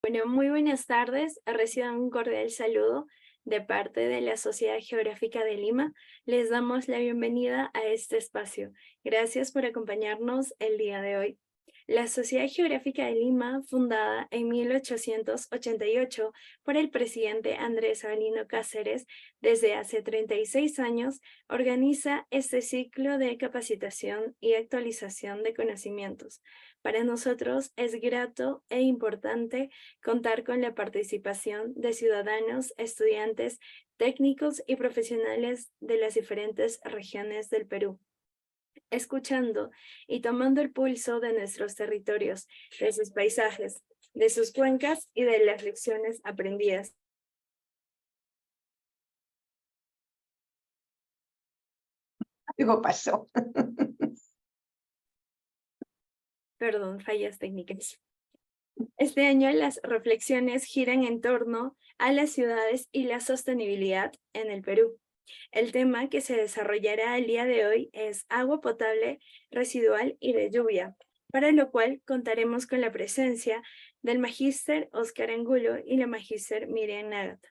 Bueno, muy buenas tardes. Reciban un cordial saludo de parte de la Sociedad Geográfica de Lima. Les damos la bienvenida a este espacio. Gracias por acompañarnos el día de hoy. La Sociedad Geográfica de Lima, fundada en 1888 por el presidente Andrés Avelino Cáceres, desde hace 36 años, organiza este ciclo de capacitación y actualización de conocimientos. Para nosotros es grato e importante contar con la participación de ciudadanos, estudiantes, técnicos y profesionales de las diferentes regiones del Perú, escuchando y tomando el pulso de nuestros territorios, de sus paisajes, de sus cuencas y de las lecciones aprendidas. Algo pasó. Perdón, fallas técnicas. Este año las reflexiones giran en torno a las ciudades y la sostenibilidad en el Perú. El tema que se desarrollará el día de hoy es agua potable, residual y de lluvia, para lo cual contaremos con la presencia del magíster Oscar Angulo y la magíster Miriam Nagata.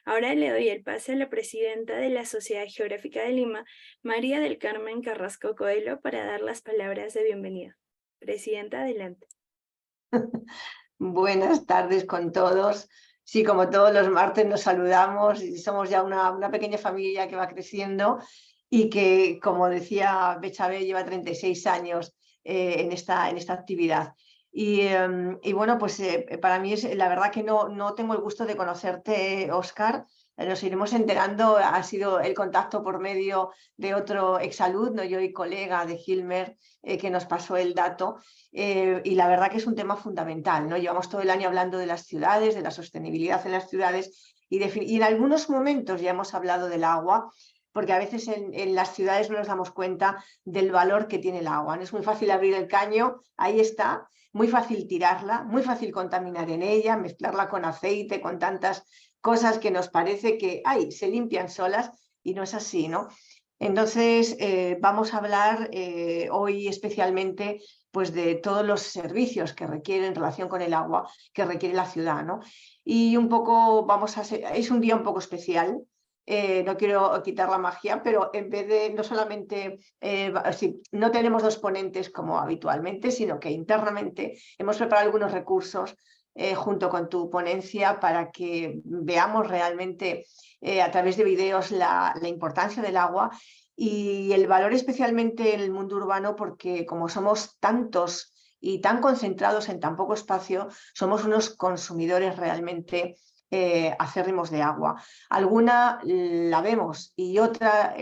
Ahora le doy el pase a la presidenta de la Sociedad Geográfica de Lima, María del Carmen Carrasco Coelho, para dar las palabras de bienvenida. Presidenta, adelante. Buenas tardes con todos. Sí, como todos los martes nos saludamos y somos ya una pequeña familia que va creciendo y que, como decía Bechabé, lleva 36 años en esta actividad. Y bueno, pues para mí es la verdad que no tengo el gusto de conocerte, Óscar. Nos iremos enterando, ha sido el contacto por medio de otro exalumno, yo y colega de Gilmer, que nos pasó el dato. Y la verdad que es un tema fundamental, ¿no? Llevamos todo el año hablando de las ciudades, de la sostenibilidad en las ciudades y en algunos momentos ya hemos hablado del agua, porque a veces en las ciudades no nos damos cuenta del valor que tiene el agua. No es muy fácil abrir el caño, ahí está, muy fácil tirarla, muy fácil contaminar en ella, mezclarla con aceite, con tantas cosas que nos parece que ay, se limpian solas y no es así, ¿no? Entonces, vamos a hablar hoy especialmente pues, de todos los servicios que requiere en relación con el agua, que requiere la ciudad, ¿no? Y un poco, es un día un poco especial, no quiero quitar la magia, pero en vez de no solamente, no tenemos dos ponentes como habitualmente, sino que internamente hemos preparado algunos recursos junto con tu ponencia para que veamos realmente a través de videos la importancia del agua y el valor especialmente en el mundo urbano, porque como somos tantos y tan concentrados en tan poco espacio, somos unos consumidores realmente acérrimos de agua. Alguna la vemos y otra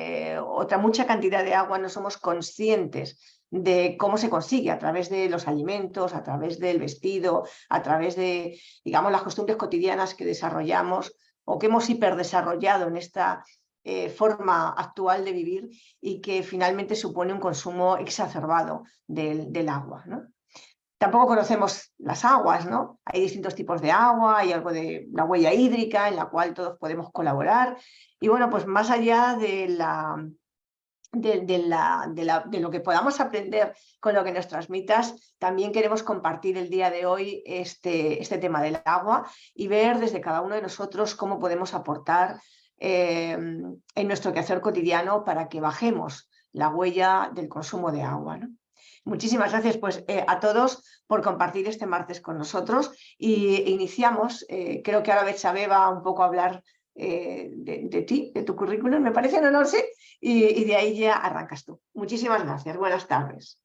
mucha cantidad de agua no somos conscientes de cómo se consigue a través de los alimentos, a través del vestido, a través de, digamos, las costumbres cotidianas que desarrollamos o que hemos hiperdesarrollado en esta forma actual de vivir y que finalmente supone un consumo exacerbado del agua, ¿no? Tampoco conocemos las aguas, ¿no? Hay distintos tipos de agua, hay algo de la huella hídrica en la cual todos podemos colaborar. Y bueno, pues más allá de lo que podamos aprender con lo que nos transmitas, también queremos compartir el día de hoy este tema del agua y ver desde cada uno de nosotros cómo podemos aportar en nuestro quehacer cotidiano para que bajemos la huella del consumo de agua, ¿no? Muchísimas gracias pues, a todos por compartir este martes con nosotros y iniciamos. Creo que ahora Betsabe va un poco a hablar de ti, de tu currículum, me parece, no lo sé, y de ahí ya arrancas tú. Muchísimas gracias, buenas tardes.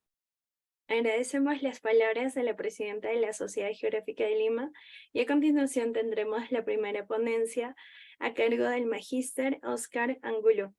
Agradecemos las palabras de la presidenta de la Sociedad Geográfica de Lima y a continuación tendremos la primera ponencia a cargo del magíster Oscar Angulo.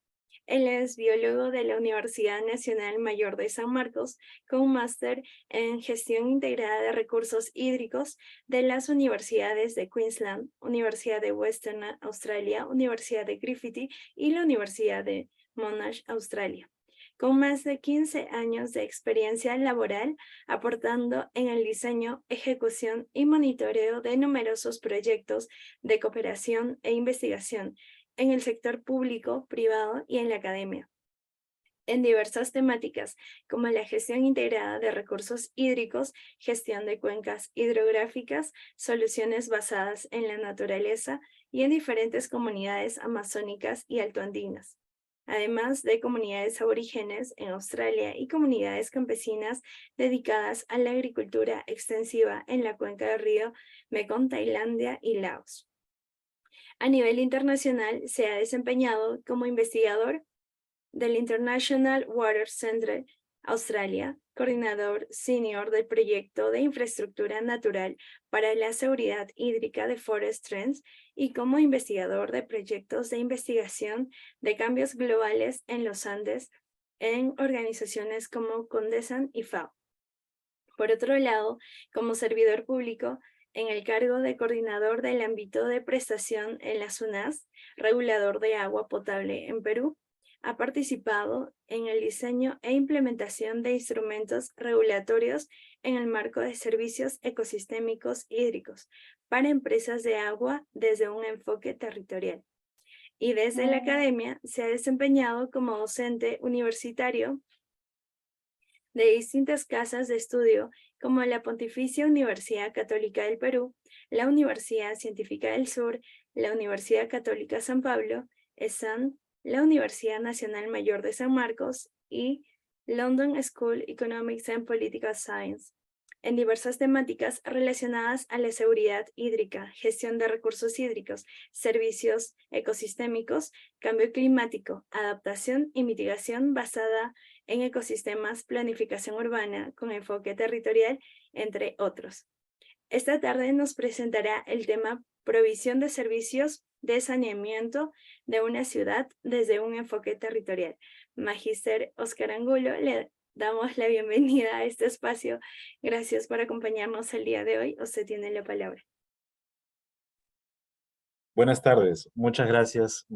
Él es biólogo de la Universidad Nacional Mayor de San Marcos, con un máster en Gestión Integrada de Recursos Hídricos de las universidades de Queensland, Universidad de Western Australia, Universidad de Griffith y la Universidad de Monash, Australia, con más de 15 años de experiencia laboral, aportando en el diseño, ejecución y monitoreo de numerosos proyectos de cooperación e investigación en el sector público, privado y en la academia. en diversas temáticas como la gestión integrada de recursos hídricos, gestión de cuencas hidrográficas, soluciones basadas en la naturaleza y en diferentes comunidades amazónicas y altoandinas, además de comunidades aborígenes en Australia y comunidades campesinas dedicadas a la agricultura extensiva en la cuenca del río Mekong, Tailandia y Laos. A nivel internacional, se ha desempeñado como investigador del International Water Centre Australia, coordinador senior del proyecto de infraestructura natural para la seguridad hídrica de Forest Trends y como investigador de proyectos de investigación de cambios globales en los Andes en organizaciones como Condesan y FAO. Por otro lado, como servidor público, en el cargo de coordinador del ámbito de prestación en la SUNAS, regulador de agua potable en Perú, ha participado en el diseño e implementación de instrumentos regulatorios en el marco de servicios ecosistémicos hídricos para empresas de agua desde un enfoque territorial. Y desde la academia se ha desempeñado como docente universitario de distintas casas de estudio como la Pontificia Universidad Católica del Perú, la Universidad Científica del Sur, la Universidad Católica San Pablo, ESAN, la Universidad Nacional Mayor de San Marcos y London School Economics and Political Science, en diversas temáticas relacionadas a la seguridad hídrica, gestión de recursos hídricos, servicios ecosistémicos, cambio climático, adaptación y mitigación basada en ecosistemas, planificación urbana con enfoque territorial, entre otros. Esta tarde nos presentará el tema provisión de servicios de saneamiento de una ciudad desde un enfoque territorial. Magíster Óscar Angulo, le damos la bienvenida a este espacio. Gracias por acompañarnos el día de hoy. Usted tiene la palabra. Buenas tardes, muchas gracias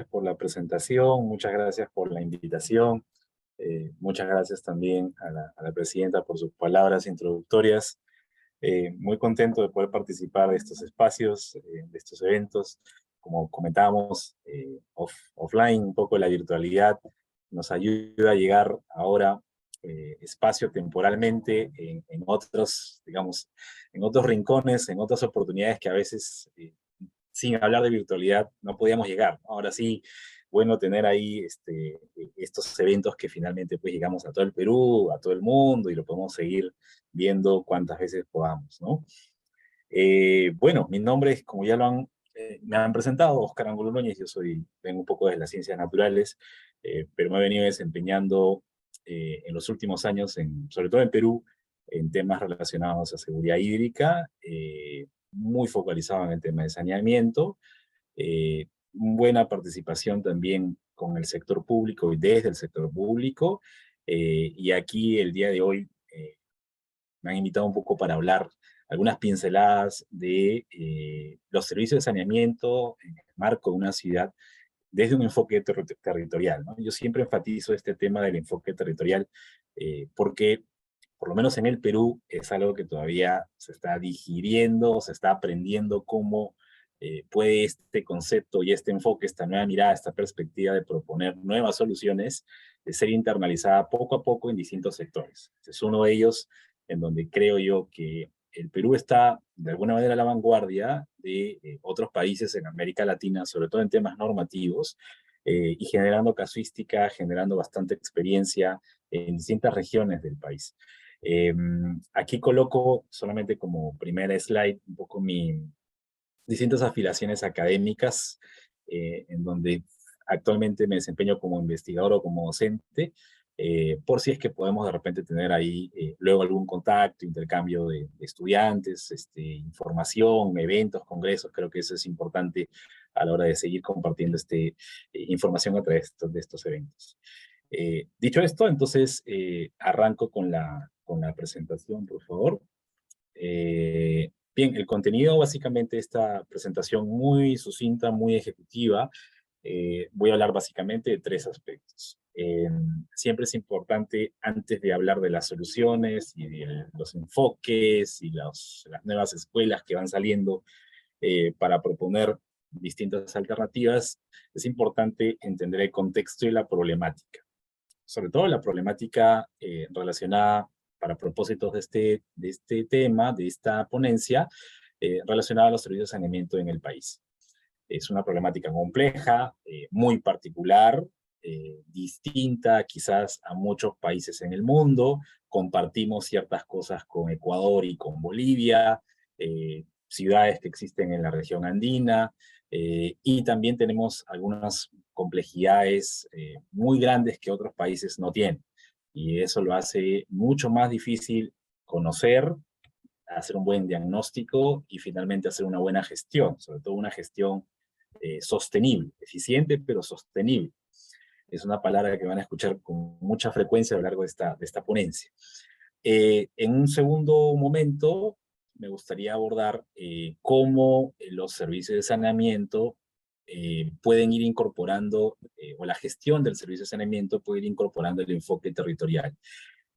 por la presentación, muchas gracias por la invitación, muchas gracias también a la presidenta por sus palabras introductorias. Muy contento de poder participar de estos espacios, de estos eventos. Como comentábamos, offline, un poco la virtualidad nos ayuda a llegar ahora espacio temporalmente en otros, digamos, en otros rincones, en otras oportunidades que a veces, sin hablar de virtualidad, no podíamos llegar, ¿no? Ahora sí, bueno tener ahí estos eventos que finalmente pues llegamos a todo el Perú, a todo el mundo, y lo podemos seguir viendo cuantas veces podamos, ¿no? Bueno, mi nombre es, como ya me han presentado, Óscar Angulo Núñez. Vengo un poco de las ciencias naturales, pero me he venido desempeñando en los últimos años, sobre todo en Perú, en temas relacionados a seguridad hídrica, muy focalizado en el tema de saneamiento, buena participación también con el sector público y desde el sector público, y aquí el día de hoy me han invitado un poco para hablar algunas pinceladas de los servicios de saneamiento en el marco de una ciudad desde un enfoque territorial, ¿no? Yo siempre enfatizo este tema del enfoque territorial porque, por lo menos en el Perú, es algo que todavía se está digiriendo, se está aprendiendo cómo puede este concepto y este enfoque, esta nueva mirada, esta perspectiva de proponer nuevas soluciones, de ser internalizada poco a poco en distintos sectores. Este es uno de ellos en donde creo yo que el Perú está de alguna manera a la vanguardia de otros países en América Latina, sobre todo en temas normativos, y generando casuística, generando bastante experiencia en distintas regiones del país. Aquí coloco solamente como primera slide un poco mis distintas afiliaciones académicas, en donde actualmente me desempeño como investigador o como docente, por si es que podemos de repente tener ahí luego algún contacto, intercambio de estudiantes, información, eventos, congresos. Creo que eso es importante a la hora de seguir compartiendo información a través de estos eventos. Dicho esto, entonces arranco con la presentación, por favor. Bien, el contenido básicamente de esta presentación muy sucinta, muy ejecutiva. Voy a hablar básicamente de tres aspectos. Siempre es importante, antes de hablar de las soluciones y de los enfoques y las nuevas escuelas que van saliendo para proponer distintas alternativas, es importante entender el contexto y la problemática. sobre todo la problemática relacionada, para propósitos de este tema, de esta ponencia, relacionada a los servicios de saneamiento en el país. Es una problemática compleja, muy particular, distinta quizás a muchos países en el mundo. Compartimos ciertas cosas con Ecuador y con Bolivia, ciudades que existen en la región andina, y también tenemos algunas complejidades muy grandes que otros países no tienen. Y eso lo hace mucho más difícil conocer, hacer un buen diagnóstico y finalmente hacer una buena gestión, sobre todo una gestión sostenible, eficiente pero sostenible. Es una palabra que van a escuchar con mucha frecuencia a lo largo de esta ponencia. En un segundo momento, me gustaría abordar cómo los servicios de saneamiento pueden ir incorporando, o la gestión del servicio de saneamiento puede ir incorporando el enfoque territorial,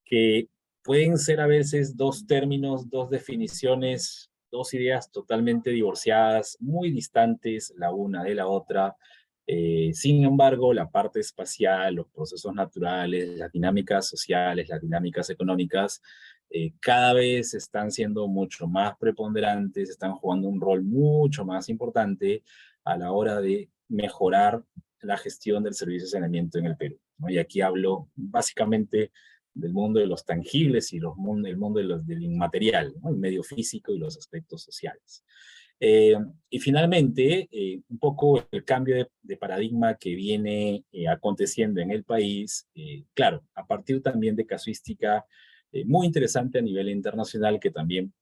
que pueden ser a veces dos términos, dos definiciones, dos ideas totalmente divorciadas, muy distantes la una de la otra. Sin embargo, la parte espacial, los procesos naturales, las dinámicas sociales, las dinámicas económicas, cada vez están siendo mucho más preponderantes, están jugando un rol mucho más importante a la hora de mejorar la gestión del servicio de saneamiento en el Perú, ¿no? Y aquí hablo básicamente del mundo de los tangibles y el mundo del inmaterial, ¿no? El medio físico y los aspectos sociales. Y finalmente, un poco el cambio de paradigma que viene aconteciendo en el país, claro, a partir también de casuística muy interesante a nivel internacional, que también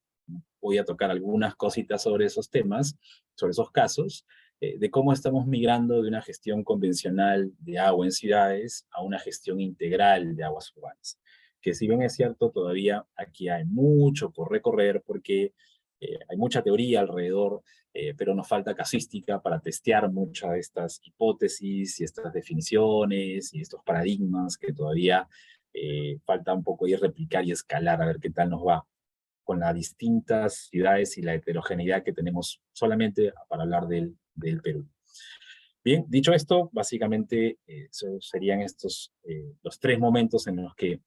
voy a tocar algunas cositas sobre esos temas, sobre esos casos, de cómo estamos migrando de una gestión convencional de agua en ciudades a una gestión integral de aguas urbanas. Que si bien es cierto, todavía aquí hay mucho por recorrer porque hay mucha teoría alrededor, pero nos falta casuística para testear muchas de estas hipótesis y estas definiciones y estos paradigmas que todavía falta un poco ir replicar y escalar a ver qué tal nos va con las distintas ciudades y la heterogeneidad que tenemos solamente para hablar del Perú. Bien, dicho esto, básicamente serían estos los tres momentos en los que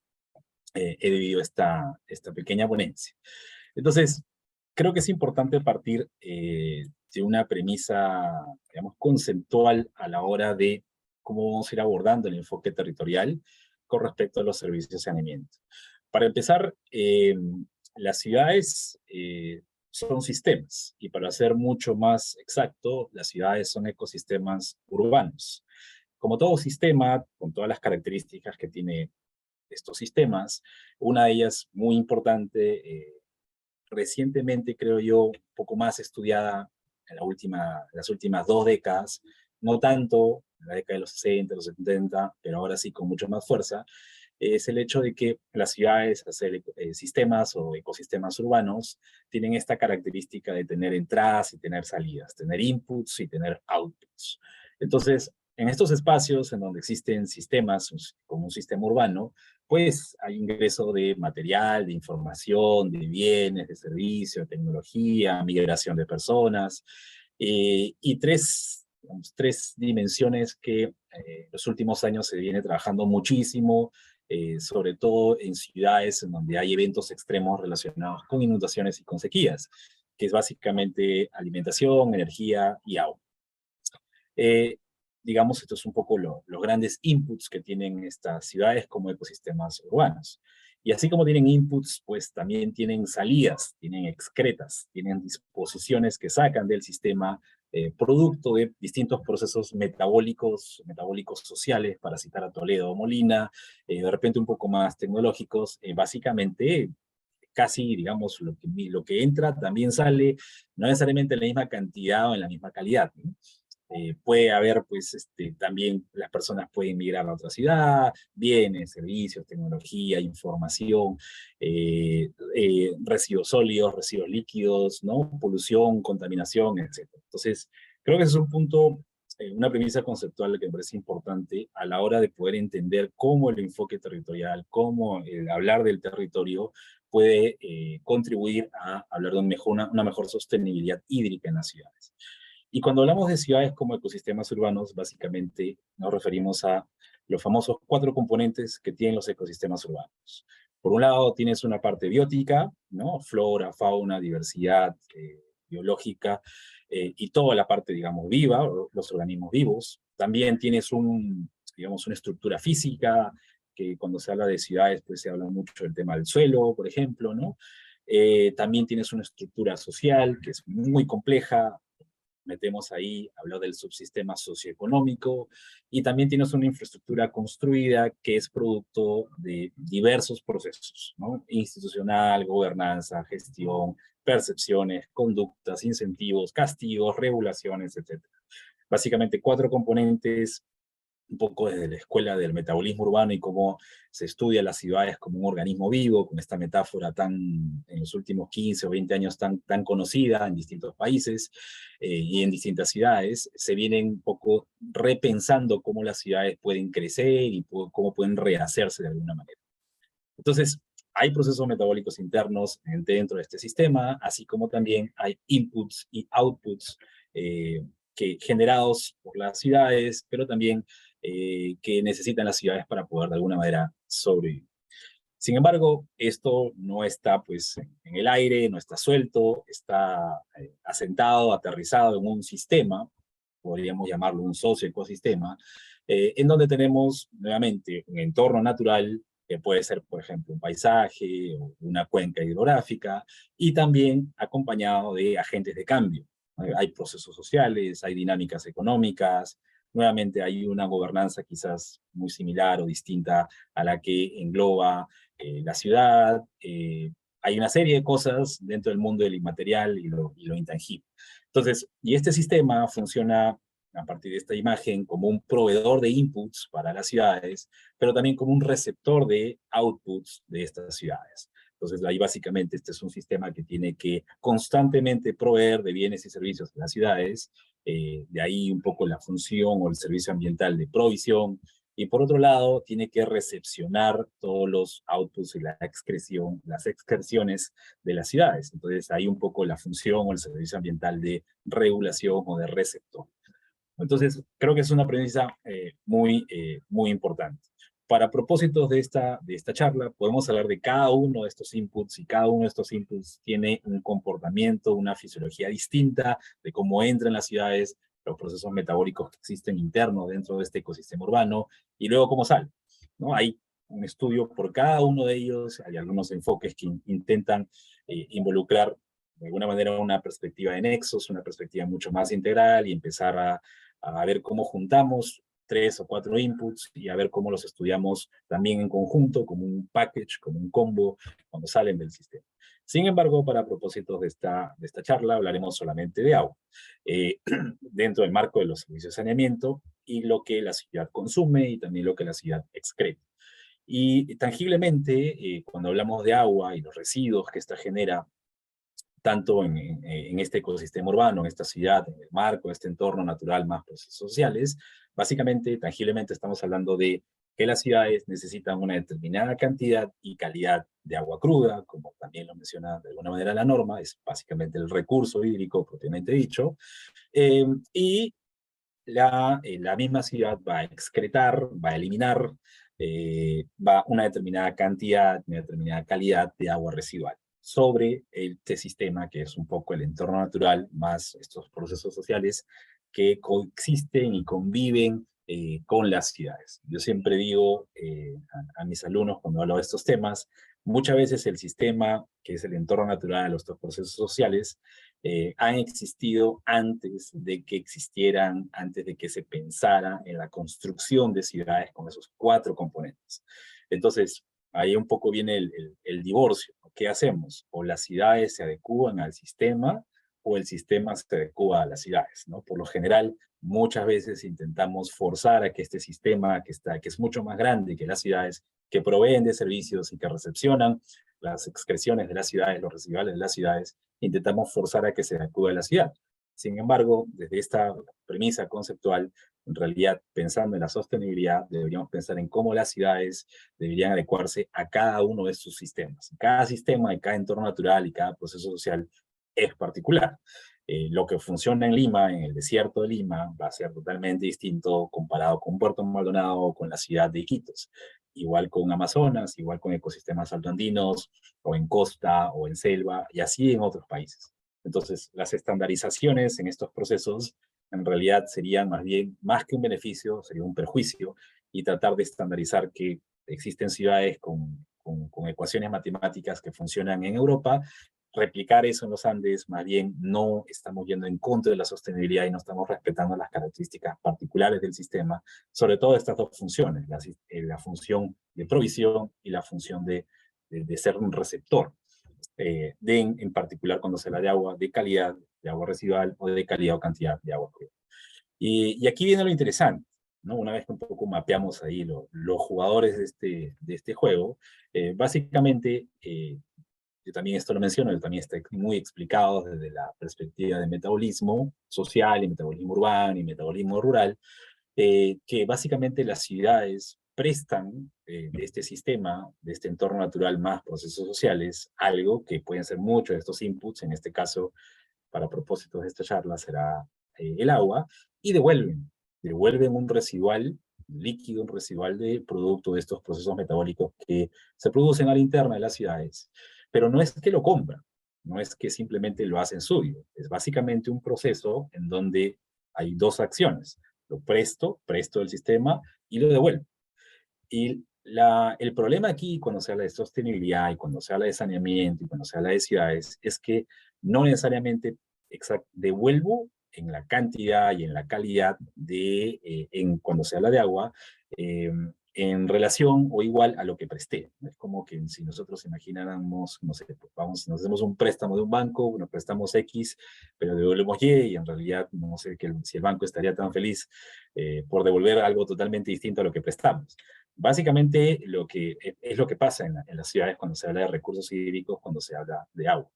he vivido esta pequeña ponencia. Entonces, creo que es importante partir de una premisa, digamos, conceptual a la hora de cómo vamos a ir abordando el enfoque territorial con respecto a los servicios de saneamiento. Para empezar, las ciudades son sistemas, y para ser mucho más exacto, las ciudades son ecosistemas urbanos. Como todo sistema, con todas las características que tiene estos sistemas, una de ellas muy importante, recientemente creo yo, un poco más estudiada en las últimas 2 décadas, no tanto en la década de los 60, los 70, pero ahora sí con mucho más fuerza, es el hecho de que las ciudades, hacer sistemas o ecosistemas urbanos, tienen esta característica de tener entradas y tener salidas, tener inputs y tener outputs. Entonces, en estos espacios en donde existen sistemas, como un sistema urbano, pues hay ingreso de material, de información, de bienes, de servicios, de tecnología, migración de personas, y tres dimensiones que los últimos años se viene trabajando muchísimo, sobre todo en ciudades en donde hay eventos extremos relacionados con inundaciones y con sequías, que es básicamente alimentación, energía y agua. Digamos, esto es un poco los grandes inputs que tienen estas ciudades como ecosistemas urbanos. Y así como tienen inputs, pues también tienen salidas, tienen excretas, tienen disposiciones que sacan del sistema producto de distintos procesos metabólicos sociales, para citar a Toledo o Molina, de repente un poco más tecnológicos, básicamente casi, digamos, lo que entra también sale, no necesariamente en la misma cantidad o en la misma calidad, ¿no? Puede haber, pues, también las personas pueden migrar a otra ciudad, bienes, servicios, tecnología, información, residuos sólidos, residuos líquidos, ¿no? Polución, contaminación, etc. Entonces, creo que ese es un punto, una premisa conceptual que me parece importante a la hora de poder entender cómo el enfoque territorial, cómo el hablar del territorio puede contribuir a hablar de una mejor sostenibilidad hídrica en las ciudades. Y cuando hablamos de ciudades como ecosistemas urbanos, básicamente nos referimos a los famosos 4 componentes que tienen los ecosistemas urbanos. Por un lado tienes una parte biótica, ¿no? Flora, fauna, diversidad biológica, y toda la parte, digamos, viva, los organismos vivos. También tienes digamos, una estructura física, que cuando se habla de ciudades, pues se habla mucho del tema del suelo, por ejemplo, ¿no? También tienes una estructura social, que es muy compleja. Metemos ahí, hablo del subsistema socioeconómico, y también tienes una infraestructura construida que es producto de diversos procesos, ¿no? Institucional, gobernanza, gestión, percepciones, conductas, incentivos, castigos, regulaciones, etc. Básicamente 4 componentes, un poco desde la escuela del metabolismo urbano y cómo se estudia las ciudades como un organismo vivo, con esta metáfora en los últimos 15 o 20 años tan conocida en distintos países y en distintas ciudades, se vienen un poco repensando cómo las ciudades pueden crecer y cómo pueden rehacerse de alguna manera. Entonces, hay procesos metabólicos internos dentro de este sistema, así como también hay inputs y outputs generados por las ciudades, pero también que necesitan las ciudades para poder de alguna manera sobrevivir. Sin embargo, esto no está pues en el aire, no está suelto, está asentado, aterrizado en un sistema, podríamos llamarlo un socioecosistema, en donde tenemos nuevamente un entorno natural, que puede ser, por ejemplo, un paisaje o una cuenca hidrográfica, y también acompañado de agentes de cambio. Hay procesos sociales, hay dinámicas económicas, nuevamente hay una gobernanza quizás muy similar o distinta a la que engloba la ciudad. Hay una serie de cosas dentro del mundo del inmaterial y lo intangible. Entonces, y este sistema funciona a partir de esta imagen como un proveedor de inputs para las ciudades, pero también como un receptor de outputs de estas ciudades. Entonces, ahí básicamente este es un sistema que tiene que constantemente proveer de bienes y servicios a las ciudades, de ahí un poco la función o el servicio ambiental de provisión, y por otro lado, tiene que recepcionar todos los outputs y las excreciones de las ciudades. Entonces, ahí un poco la función o el servicio ambiental de regulación o de receptor. Entonces, creo que es una premisa muy importante. Para propósitos de esta charla, podemos hablar de cada uno de estos inputs, y cada uno de estos inputs tiene un comportamiento, una fisiología distinta de cómo entran las ciudades, los procesos metabólicos que existen internos dentro de este ecosistema urbano, y luego cómo salen, ¿no? Hay un estudio por cada uno de ellos, hay algunos enfoques que intentan involucrar de alguna manera una perspectiva de nexos, una perspectiva mucho más integral, y empezar a ver cómo juntamos 3 o 4 inputs y a ver cómo los estudiamos también en conjunto, como un package, como un combo, cuando salen del sistema. Sin embargo, para propósitos de esta charla, hablaremos solamente de agua, dentro del marco de los servicios de saneamiento y lo que la ciudad consume y también lo que la ciudad excreta. Y tangiblemente, cuando hablamos de agua y los residuos que esta genera, tanto en este ecosistema urbano, en esta ciudad, en el marco de este entorno natural más procesos sociales, básicamente, tangiblemente estamos hablando de que las ciudades necesitan una determinada cantidad y calidad de agua cruda, como también lo menciona de alguna manera la norma, es básicamente el recurso hídrico propiamente dicho, y la misma ciudad va a excretar, va a eliminar, va una determinada cantidad, una determinada calidad de agua residual sobre este sistema, que es un poco el entorno natural, más estos procesos sociales que coexisten y conviven con las ciudades. Yo siempre digo a mis alumnos cuando hablo de estos temas, muchas veces el sistema, que es el entorno natural de estos procesos sociales, han existido antes de que existieran, antes de que se pensara en la construcción de ciudades con esos 4 componentes. Entonces, ahí un poco viene el divorcio. ¿Qué hacemos? O las ciudades se adecúan al sistema, o el sistema se adecúa a las ciudades, ¿no? Por lo general, muchas veces intentamos forzar a que este sistema, que es mucho más grande que las ciudades, que proveen de servicios y que recepcionan las excreciones de las ciudades, los residuales de las ciudades, intentamos forzar a que se adecúe a la ciudad. Sin embargo, desde esta premisa conceptual, en realidad, pensando en la sostenibilidad, deberíamos pensar en cómo las ciudades deberían adecuarse a cada uno de sus sistemas. Cada sistema y cada entorno natural y cada proceso social es particular. Lo que funciona en Lima, en el desierto de Lima, va a ser totalmente distinto comparado con Puerto Maldonado o con la ciudad de Iquitos. Igual con Amazonas, igual con ecosistemas altoandinos, o en costa, o en selva, y así en otros países. Entonces, las estandarizaciones en estos procesos en realidad serían más bien, más que un beneficio, sería un perjuicio, y tratar de estandarizar que existen ciudades con ecuaciones matemáticas que funcionan en Europa, replicar eso en los Andes, más bien no estamos yendo en contra de la sostenibilidad y no estamos respetando las características particulares del sistema, sobre todo estas dos funciones, la función de provisión y la función de ser un receptor, en particular cuando se habla de agua de calidad, de agua residual o de calidad o cantidad de agua. Y aquí viene lo interesante, ¿no? Una vez que un poco mapeamos ahí los jugadores de este juego, básicamente, yo también esto lo menciono, él también está muy explicado desde la perspectiva de metabolismo social y metabolismo urbano y metabolismo rural, que básicamente las ciudades prestan de este sistema, de este entorno natural más procesos sociales, algo que pueden ser muchos de estos inputs, en este caso, para propósitos de esta charla, será el agua, y devuelven un residual líquido, un residual de producto de estos procesos metabólicos que se producen a la interna de las ciudades. Pero no es que lo compran, no es que simplemente lo hacen suyo, es básicamente un proceso en donde hay dos acciones: lo presto del sistema y lo devuelvo. Y el problema aquí, cuando se habla de sostenibilidad y cuando se habla de saneamiento y cuando se habla de ciudades, es que no necesariamente devuelvo en la cantidad y en la calidad cuando se habla de agua, eh, en relación o igual a lo que presté. Es como que si nosotros imagináramos, no sé, pues nos hacemos un préstamo de un banco, nos prestamos X, pero devolvemos Y, y en realidad no sé si el banco estaría tan feliz por devolver algo totalmente distinto a lo que prestamos. Básicamente es lo que pasa en las ciudades cuando se habla de recursos hídricos, cuando se habla de agua.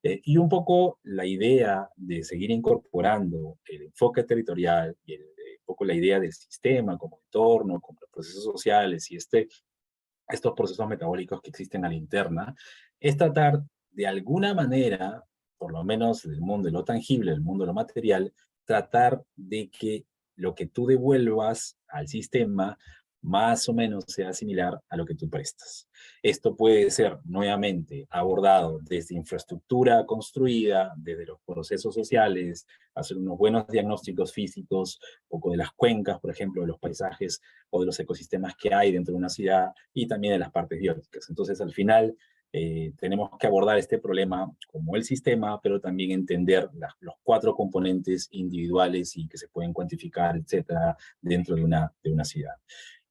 Y un poco la idea de seguir incorporando el enfoque territorial y un poco la idea del sistema como entorno, como los procesos sociales y estos procesos metabólicos que existen a la interna, es tratar de alguna manera, por lo menos del mundo de lo tangible, del mundo de lo material, tratar de que lo que tú devuelvas al sistema más o menos sea similar a lo que tú prestas. Esto puede ser nuevamente abordado desde infraestructura construida, desde los procesos sociales, hacer unos buenos diagnósticos físicos, un poco de las cuencas, por ejemplo, de los paisajes o de los ecosistemas que hay dentro de una ciudad, y también de las partes bióticas. Entonces, al final, tenemos que abordar este problema como el sistema, pero también entender los cuatro componentes individuales y que se pueden cuantificar, etcétera, dentro de una ciudad.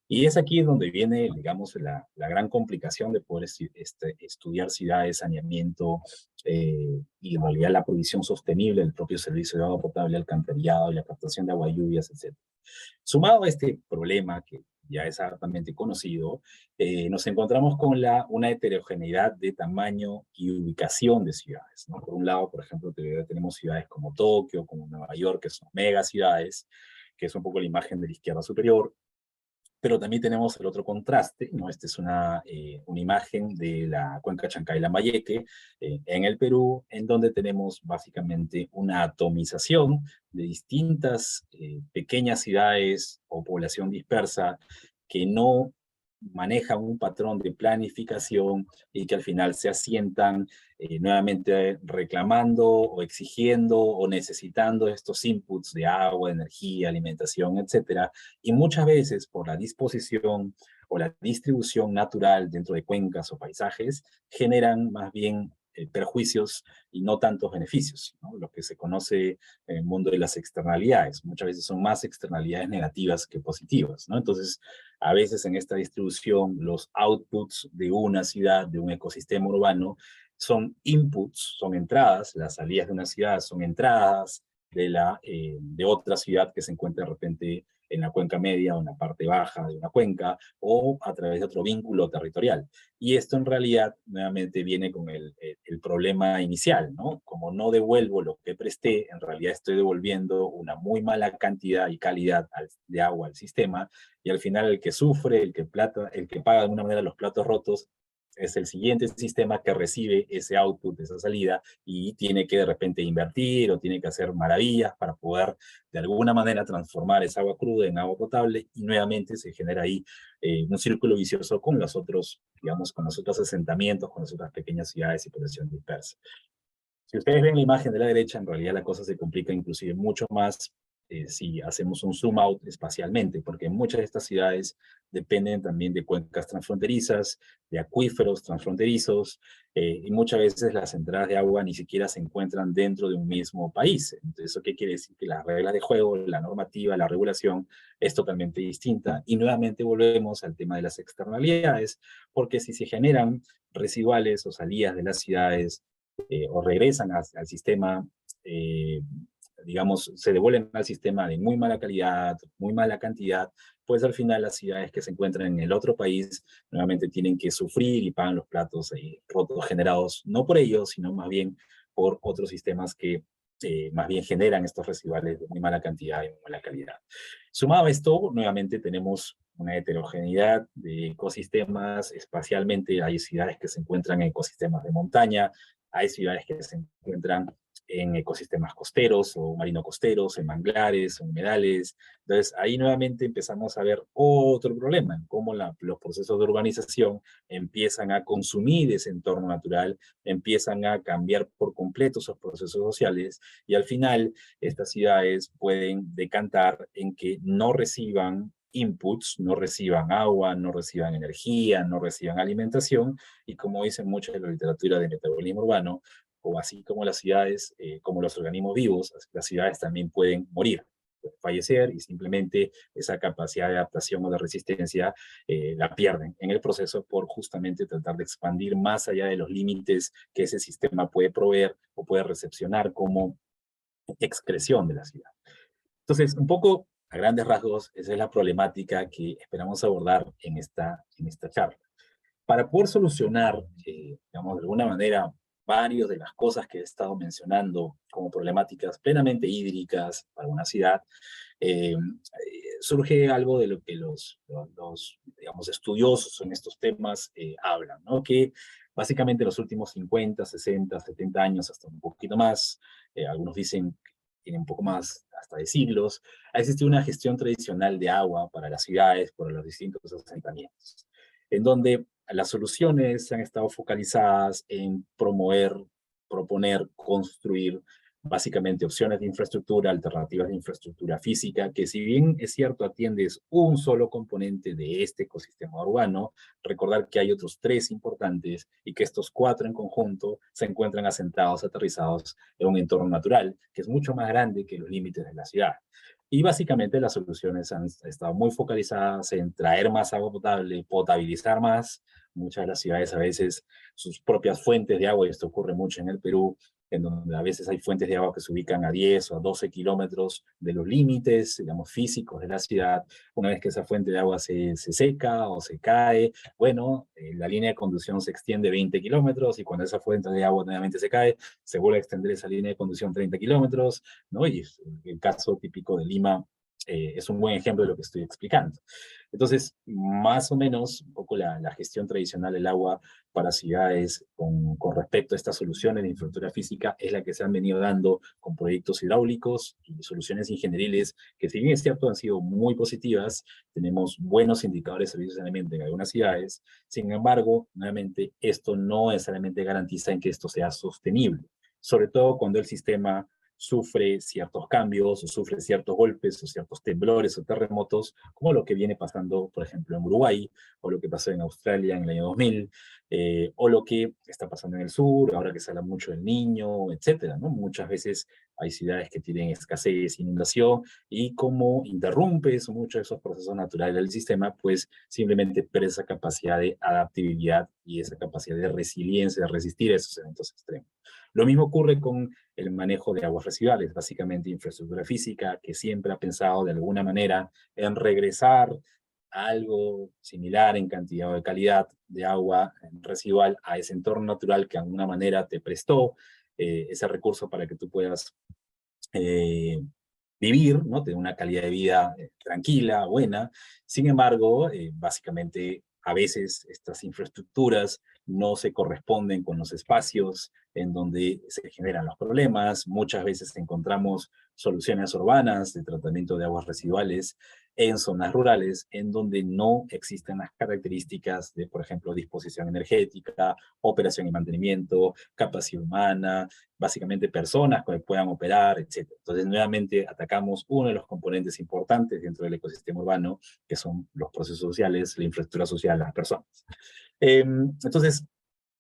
Y es aquí donde viene, digamos, la gran complicación de poder estudiar ciudades, saneamiento, y en realidad la provisión sostenible del propio servicio de agua potable, alcantarillado y la captación de agua de lluvias, etc. Sumado a este problema que ya es altamente conocido, nos encontramos con una heterogeneidad de tamaño y ubicación de ciudades, ¿no? Por un lado, por ejemplo, tenemos ciudades como Tokio, como Nueva York, que son megaciudades, que es un poco la imagen de la izquierda superior. Pero también tenemos el otro contraste, ¿no? Esta es una imagen de la cuenca Chancay-Lambayeque en el Perú, en donde tenemos básicamente una atomización de distintas pequeñas ciudades o población dispersa que no manejan un patrón de planificación y que al final se asientan nuevamente reclamando o exigiendo o necesitando estos inputs de agua, energía, alimentación, etcétera, y muchas veces por la disposición o la distribución natural dentro de cuencas o paisajes, generan más bien perjuicios y no tantos beneficios, ¿no? Lo que se conoce en el mundo de las externalidades. Muchas veces son más externalidades negativas que positivas, ¿no? Entonces, a veces en esta distribución, los outputs de una ciudad, de un ecosistema urbano, son inputs, son entradas, las salidas de una ciudad son entradas de otra ciudad que se encuentra de repente en la cuenca media o en la parte baja de una cuenca, o a través de otro vínculo territorial. Y esto en realidad nuevamente viene con el problema inicial, ¿no? Como no devuelvo lo que presté, en realidad estoy devolviendo una muy mala cantidad y calidad de agua al sistema, y al final el que sufre, el que paga de alguna manera los platos rotos, es el siguiente sistema que recibe ese output, esa salida, y tiene que de repente invertir o tiene que hacer maravillas para poder de alguna manera transformar esa agua cruda en agua potable, y nuevamente se genera ahí un círculo vicioso con los otros, digamos, con los otros asentamientos, con las otras pequeñas ciudades y población dispersa. Si ustedes ven la imagen de la derecha, en realidad la cosa se complica inclusive mucho más si hacemos un zoom out espacialmente, porque muchas de estas ciudades dependen también de cuencas transfronterizas, de acuíferos transfronterizos, y muchas veces las entradas de agua ni siquiera se encuentran dentro de un mismo país. Entonces, ¿eso qué quiere decir? Que las reglas de juego, la normativa, la regulación es totalmente distinta, y nuevamente volvemos al tema de las externalidades, porque si se generan residuales o salidas de las ciudades o regresan al sistema, digamos, se devuelven al sistema de muy mala calidad, muy mala cantidad, pues al final las ciudades que se encuentran en el otro país nuevamente tienen que sufrir y pagan los platos rotos generados, no por ellos, sino más bien por otros sistemas que más bien generan estos residuales de muy mala cantidad y muy mala calidad. Sumado a esto, nuevamente tenemos una heterogeneidad de ecosistemas. Espacialmente hay ciudades que se encuentran en ecosistemas de montaña, hay ciudades que se encuentran en ecosistemas costeros o marino-costeros, en manglares, en humedales. Entonces, ahí nuevamente empezamos a ver otro problema, en cómo los procesos de urbanización empiezan a consumir ese entorno natural, empiezan a cambiar por completo esos procesos sociales, y al final estas ciudades pueden decantar en que no reciban inputs, no reciban agua, no reciban energía, no reciban alimentación, y como dicen muchos de la literatura de metabolismo urbano, o así como las ciudades, como los organismos vivos, las ciudades también pueden morir, pueden fallecer, y simplemente esa capacidad de adaptación o de resistencia la pierden en el proceso por justamente tratar de expandir más allá de los límites que ese sistema puede proveer o puede recepcionar como excreción de la ciudad. Entonces, un poco a grandes rasgos, esa es la problemática que esperamos abordar en esta charla. Para poder solucionar, digamos, de alguna manera, varias de las cosas que he estado mencionando como problemáticas plenamente hídricas para una ciudad, surge algo de lo que los digamos, estudiosos en estos temas hablan, ¿no? Que básicamente los últimos 50, 60, 70 años, hasta un poquito más, algunos dicen que tienen un poco más, hasta de siglos, ha existido una gestión tradicional de agua para las ciudades, por los distintos asentamientos, en donde las soluciones han estado focalizadas en promover, proponer, construir básicamente opciones de infraestructura, alternativas de infraestructura física, que si bien es cierto atiendes un solo componente de este ecosistema urbano, recordar que hay otros 3 importantes y que estos 4 en conjunto se encuentran asentados, aterrizados en un entorno natural que es mucho más grande que los límites de la ciudad. Y básicamente las soluciones han estado muy focalizadas en traer más agua potable, potabilizar más. Muchas de las ciudades a veces sus propias fuentes de agua, y esto ocurre mucho en el Perú, en donde a veces hay fuentes de agua que se ubican a 10 o a 12 kilómetros de los límites, digamos, físicos de la ciudad. Una vez que esa fuente de agua se seca o se cae, bueno, la línea de conducción se extiende 20 kilómetros, y cuando esa fuente de agua nuevamente se cae, se vuelve a extender esa línea de conducción 30 kilómetros, ¿no? Y el caso típico de Lima es un buen ejemplo de lo que estoy explicando. Entonces, más o menos, un poco la gestión tradicional del agua para ciudades con respecto a estas soluciones de infraestructura física es la que se han venido dando con proyectos hidráulicos y soluciones ingenieriles que, si bien es cierto, han sido muy positivas. Tenemos buenos indicadores de servicio de saneamiento en algunas ciudades. Sin embargo, nuevamente, esto no necesariamente garantiza en que esto sea sostenible, sobre todo cuando el sistema sufre ciertos cambios, o sufre ciertos golpes, o ciertos temblores o terremotos, como lo que viene pasando, por ejemplo, en Uruguay, o lo que pasó en Australia en el año 2000, o lo que está pasando en el sur, ahora que se habla mucho del Niño, etcétera, ¿no? Muchas veces hay ciudades que tienen escasez, inundación, y como interrumpes muchos de esos procesos naturales del sistema, pues simplemente pierdes esa capacidad de adaptabilidad y esa capacidad de resiliencia, de resistir a esos eventos extremos. Lo mismo ocurre con el manejo de aguas residuales, básicamente infraestructura física, que siempre ha pensado de alguna manera en regresar a algo similar en cantidad o de calidad de agua residual a ese entorno natural que de alguna manera te prestó ese recurso para que tú puedas vivir, ¿no? Tener una calidad de vida tranquila, buena. Sin embargo, básicamente a veces estas infraestructuras no se corresponden con los espacios en donde se generan los problemas. Muchas veces encontramos soluciones urbanas de tratamiento de aguas residuales en zonas rurales en donde no existen las características de, por ejemplo, disposición energética, operación y mantenimiento, capacidad humana, básicamente personas que puedan operar, etc. Entonces, nuevamente atacamos uno de los componentes importantes dentro del ecosistema urbano, que son los procesos sociales, la infraestructura social, las personas. Entonces,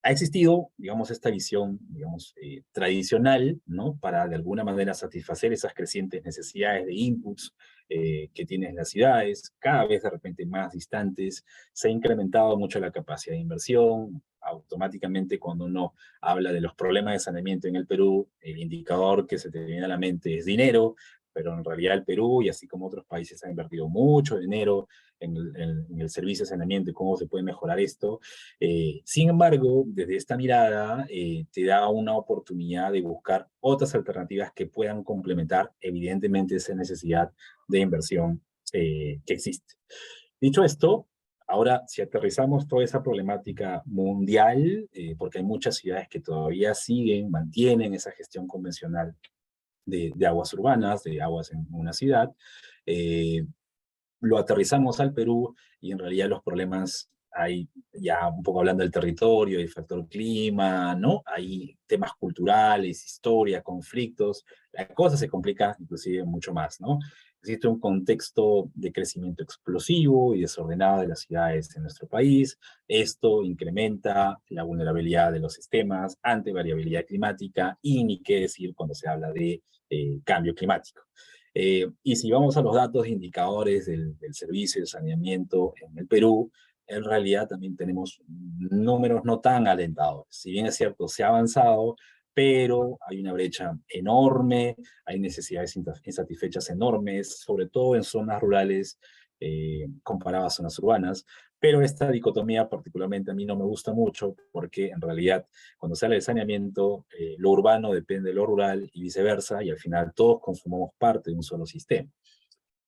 ha existido, digamos, esta visión, digamos, tradicional, ¿no? Para de alguna manera satisfacer esas crecientes necesidades de inputs que tienen las ciudades, cada vez de repente más distantes. Se ha incrementado mucho la capacidad de inversión. Automáticamente, cuando uno habla de los problemas de saneamiento en el Perú, el indicador que se te viene a la mente es dinero, pero en realidad el Perú, y así como otros países, ha invertido mucho dinero en el servicio de saneamiento y cómo se puede mejorar esto. Sin embargo, desde esta mirada te da una oportunidad de buscar otras alternativas que puedan complementar evidentemente esa necesidad de inversión que existe. Dicho esto, ahora si aterrizamos toda esa problemática mundial, porque hay muchas ciudades que todavía mantienen esa gestión convencional de aguas urbanas, de aguas en una ciudad, lo aterrizamos al Perú y en realidad los problemas hay, ya un poco hablando del territorio, del factor clima, ¿no? Hay temas culturales, historia, conflictos, la cosa se complica inclusive mucho más, ¿no? Existe un contexto de crecimiento explosivo y desordenado de las ciudades en nuestro país. Esto incrementa la vulnerabilidad de los sistemas ante variabilidad climática y ni qué decir cuando se habla de cambio climático. Y si vamos a los datos e indicadores del servicio de saneamiento en el Perú, en realidad también tenemos números no tan alentadores. Si bien es cierto, se ha avanzado, pero hay una brecha enorme, hay necesidades insatisfechas enormes, sobre todo en zonas rurales comparadas a zonas urbanas. Pero esta dicotomía particularmente a mí no me gusta mucho porque en realidad cuando se habla de saneamiento, lo urbano depende de lo rural y viceversa, y al final todos consumamos parte de un solo sistema.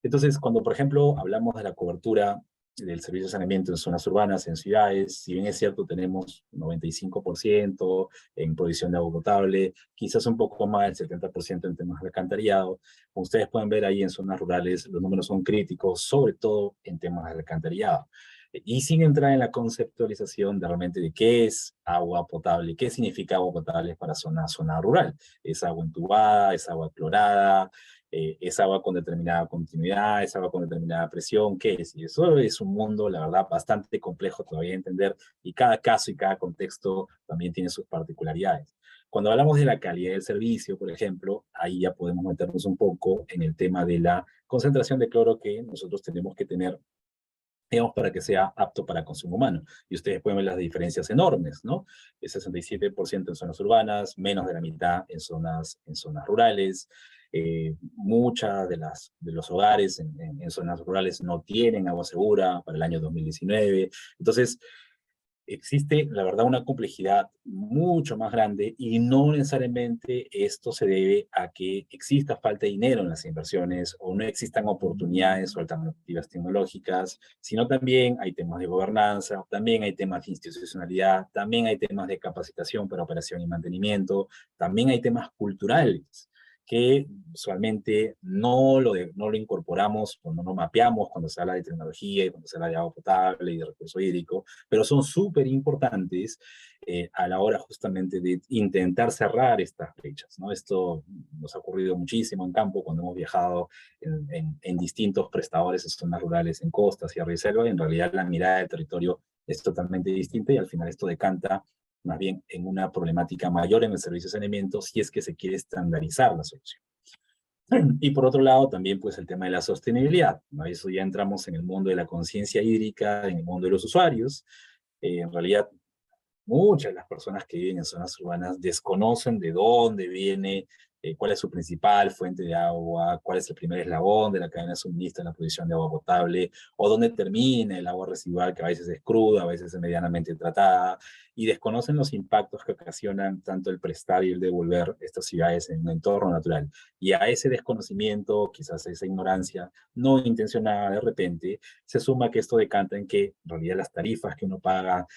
Entonces, cuando por ejemplo hablamos de la cobertura del servicio de saneamiento en zonas urbanas, en ciudades, si bien es cierto tenemos 95% en provisión de agua potable, quizás un poco más del 70% en temas de alcantarillado. Como ustedes pueden ver ahí en zonas rurales, los números son críticos, sobre todo en temas de alcantarillado. Y sin entrar en la conceptualización de realmente de qué es agua potable, qué significa agua potable para zona rural. ¿Es agua entubada, es agua clorada, es agua con determinada continuidad, es agua con determinada presión? ¿Qué es? Y eso es un mundo, la verdad, bastante complejo todavía de entender, y cada caso y cada contexto también tiene sus particularidades. Cuando hablamos de la calidad del servicio, por ejemplo, ahí ya podemos meternos un poco en el tema de la concentración de cloro que nosotros tenemos que tener, digamos, para que sea apto para consumo humano. Y ustedes pueden ver las diferencias enormes, ¿no? El 67% en zonas urbanas, menos de la mitad en zonas rurales. Muchas de los hogares en zonas rurales no tienen agua segura para el año 2019. Entonces, existe, la verdad, una complejidad mucho más grande, y no necesariamente esto se debe a que exista falta de dinero en las inversiones o no existan oportunidades o alternativas tecnológicas, sino también hay temas de gobernanza, también hay temas de institucionalidad, también hay temas de capacitación para operación y mantenimiento, también hay temas culturales que usualmente no lo incorporamos cuando no mapeamos, cuando se habla de tecnología y cuando se habla de agua potable y de recurso hídrico, pero son súper importantes a la hora justamente de intentar cerrar estas brechas, ¿no? Esto nos ha ocurrido muchísimo en campo cuando hemos viajado en distintos prestadores en zonas rurales, en costas y reserva, y en realidad la mirada del territorio es totalmente distinta, y al final esto decanta más bien en una problemática mayor en el servicio de saneamiento si es que se quiere estandarizar la solución. Y por otro lado, también pues el tema de la sostenibilidad, ¿no? Eso ya entramos en el mundo de la conciencia hídrica, en el mundo de los usuarios. En realidad, muchas de las personas que viven en zonas urbanas desconocen de dónde viene, cuál es su principal fuente de agua, cuál es el primer eslabón de la cadena de suministro en la provisión de agua potable, o dónde termina el agua residual, que a veces es cruda, a veces es medianamente tratada, y desconocen los impactos que ocasionan tanto el prestar y el devolver estas ciudades en un entorno natural. Y a ese desconocimiento, quizás a esa ignorancia no intencionada de repente, se suma que esto decanta en que en realidad las tarifas que uno paga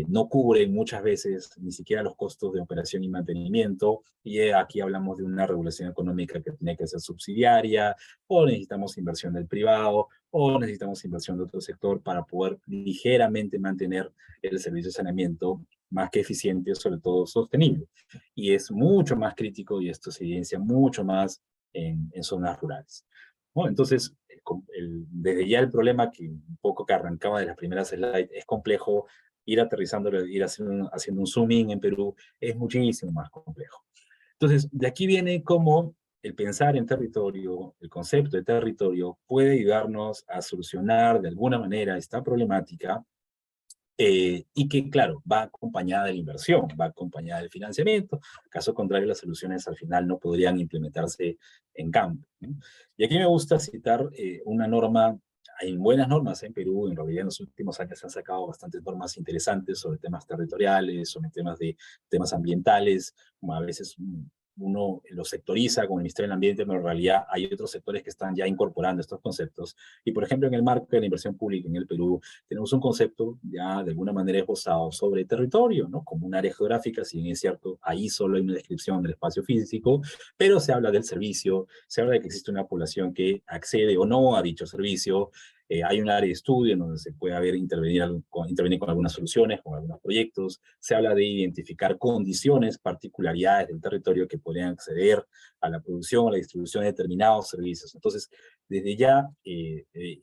no cubren muchas veces ni siquiera los costos de operación y mantenimiento, y aquí hablamos de una regulación económica que tiene que ser subsidiaria, o necesitamos inversión del privado, o necesitamos inversión de otro sector para poder ligeramente mantener el servicio de saneamiento más que eficiente, sobre todo sostenible. Y es mucho más crítico, y esto se evidencia mucho más en zonas rurales. ¿No? Entonces, desde ya el problema que un poco que arrancaba de las primeras slides es complejo, ir aterrizándolo, ir haciendo un zoom in en Perú es muchísimo más complejo. Entonces, de aquí viene cómo el pensar en territorio, el concepto de territorio, puede ayudarnos a solucionar de alguna manera esta problemática, y que, claro, va acompañada de la inversión, va acompañada del financiamiento. Caso contrario, las soluciones al final no podrían implementarse en campo, ¿no? Y aquí me gusta citar una norma. Hay buenas normas en Perú, en realidad en los últimos años se han sacado bastantes normas interesantes sobre temas territoriales, sobre temas ambientales, como a veces uno los sectoriza con el Ministerio del Ambiente, pero en realidad hay otros sectores que están ya incorporando estos conceptos. Y por ejemplo, en el marco de la inversión pública en el Perú, tenemos un concepto ya de alguna manera esbozado sobre territorio, ¿no? Como un área geográfica, si bien es cierto, ahí solo hay una descripción del espacio físico, pero se habla del servicio, se habla de que existe una población que accede o no a dicho servicio. Hay un área de estudio en donde se puede intervenir con algunas soluciones, con algunos proyectos. Se habla de identificar condiciones, particularidades del territorio que podrían acceder a la producción o la distribución de determinados servicios. Entonces, desde ya,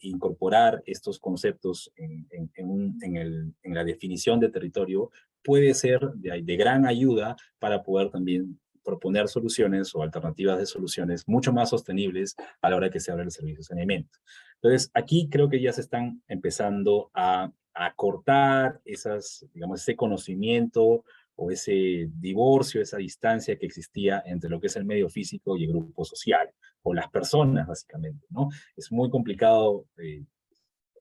incorporar estos conceptos en la definición de territorio puede ser de gran ayuda para poder también proponer soluciones o alternativas de soluciones mucho más sostenibles a la hora que se habla del servicio de saneamiento. Entonces, aquí creo que ya se están empezando a cortar digamos, ese conocimiento o ese divorcio, esa distancia que existía entre lo que es el medio físico y el grupo social, o las personas, básicamente, ¿no? Es muy complicado,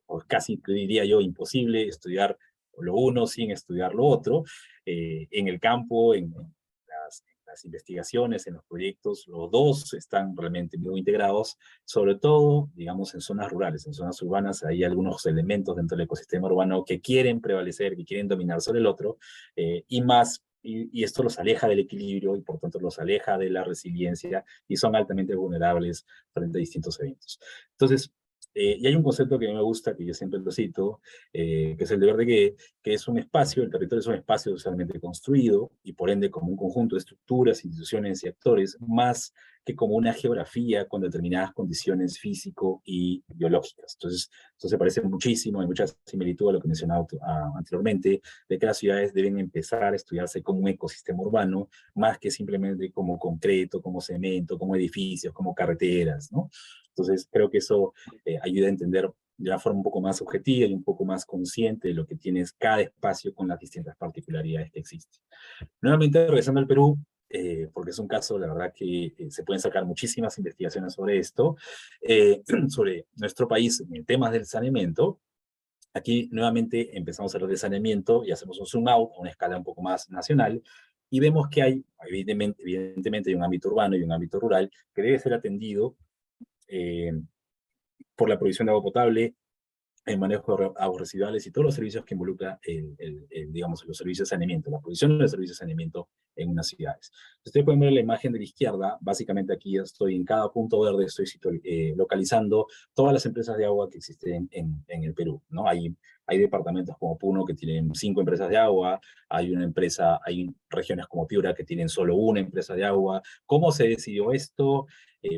o casi diría yo imposible, estudiar lo uno sin estudiar lo otro. En el campo, en las investigaciones, en los proyectos, los dos están realmente muy integrados, sobre todo, digamos, en zonas rurales. En zonas urbanas hay algunos elementos dentro del ecosistema urbano que quieren prevalecer, que quieren dominar sobre el otro, y esto los aleja del equilibrio y por tanto los aleja de la resiliencia y son altamente vulnerables frente a distintos eventos. Entonces, y hay un concepto que a mí me gusta, que yo siempre lo cito, que es el deber de que es un espacio, el territorio es un espacio socialmente construido y por ende como un conjunto de estructuras, instituciones y actores, más que como una geografía con determinadas condiciones físico y biológicas. Entonces, esto se parece muchísimo, hay mucha similitud a lo que mencionaba anteriormente, de que las ciudades deben empezar a estudiarse como un ecosistema urbano, más que simplemente como concreto, como cemento, como edificios, como carreteras, ¿no? Entonces, creo que eso ayuda a entender de una forma un poco más objetiva y un poco más consciente de lo que tiene cada espacio con las distintas particularidades que existen. Nuevamente, regresando al Perú, porque es un caso, la verdad que se pueden sacar muchísimas investigaciones sobre esto, sobre nuestro país en temas del saneamiento. Aquí nuevamente empezamos a hablar de saneamiento y hacemos un zoom out a una escala un poco más nacional, y vemos que hay, evidentemente hay un ámbito urbano y un ámbito rural que debe ser atendido eh, por la provisión de agua potable, el manejo de aguas residuales y todos los servicios que involucra, digamos, los servicios de saneamiento, la provisión de servicios de saneamiento en unas ciudades. Ustedes pueden ver la imagen de la izquierda, básicamente aquí estoy en cada punto verde, estoy localizando todas las empresas de agua que existen en el Perú, ¿no? Hay departamentos como Puno que tienen 5 empresas de agua, hay regiones como Piura que tienen solo una empresa de agua. ¿Cómo se decidió esto?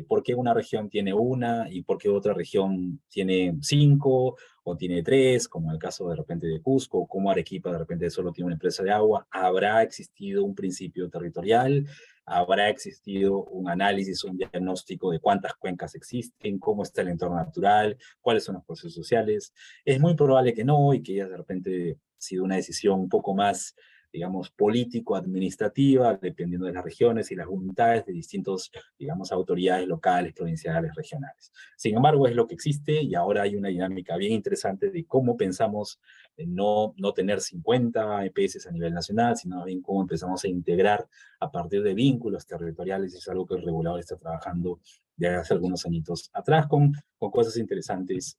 ¿Por qué una región tiene una y por qué otra región tiene 5 o tiene 3, como en el caso de repente de Cusco, o como Arequipa de repente solo tiene una empresa de agua? ¿Habrá existido un principio territorial? ¿Habrá existido un análisis, un diagnóstico de cuántas cuencas existen, cómo está el entorno natural, cuáles son los procesos sociales? Es muy probable que no, y que ya de repente ha sido una decisión un poco más, digamos, político-administrativa, dependiendo de las regiones y las voluntades de distintos, digamos, autoridades locales, provinciales, regionales. Sin embargo, es lo que existe, y ahora hay una dinámica bien interesante de cómo pensamos no tener 50 EPS a nivel nacional, sino bien cómo empezamos a integrar a partir de vínculos territoriales, y es algo que el regulador está trabajando desde hace algunos añitos atrás con cosas interesantes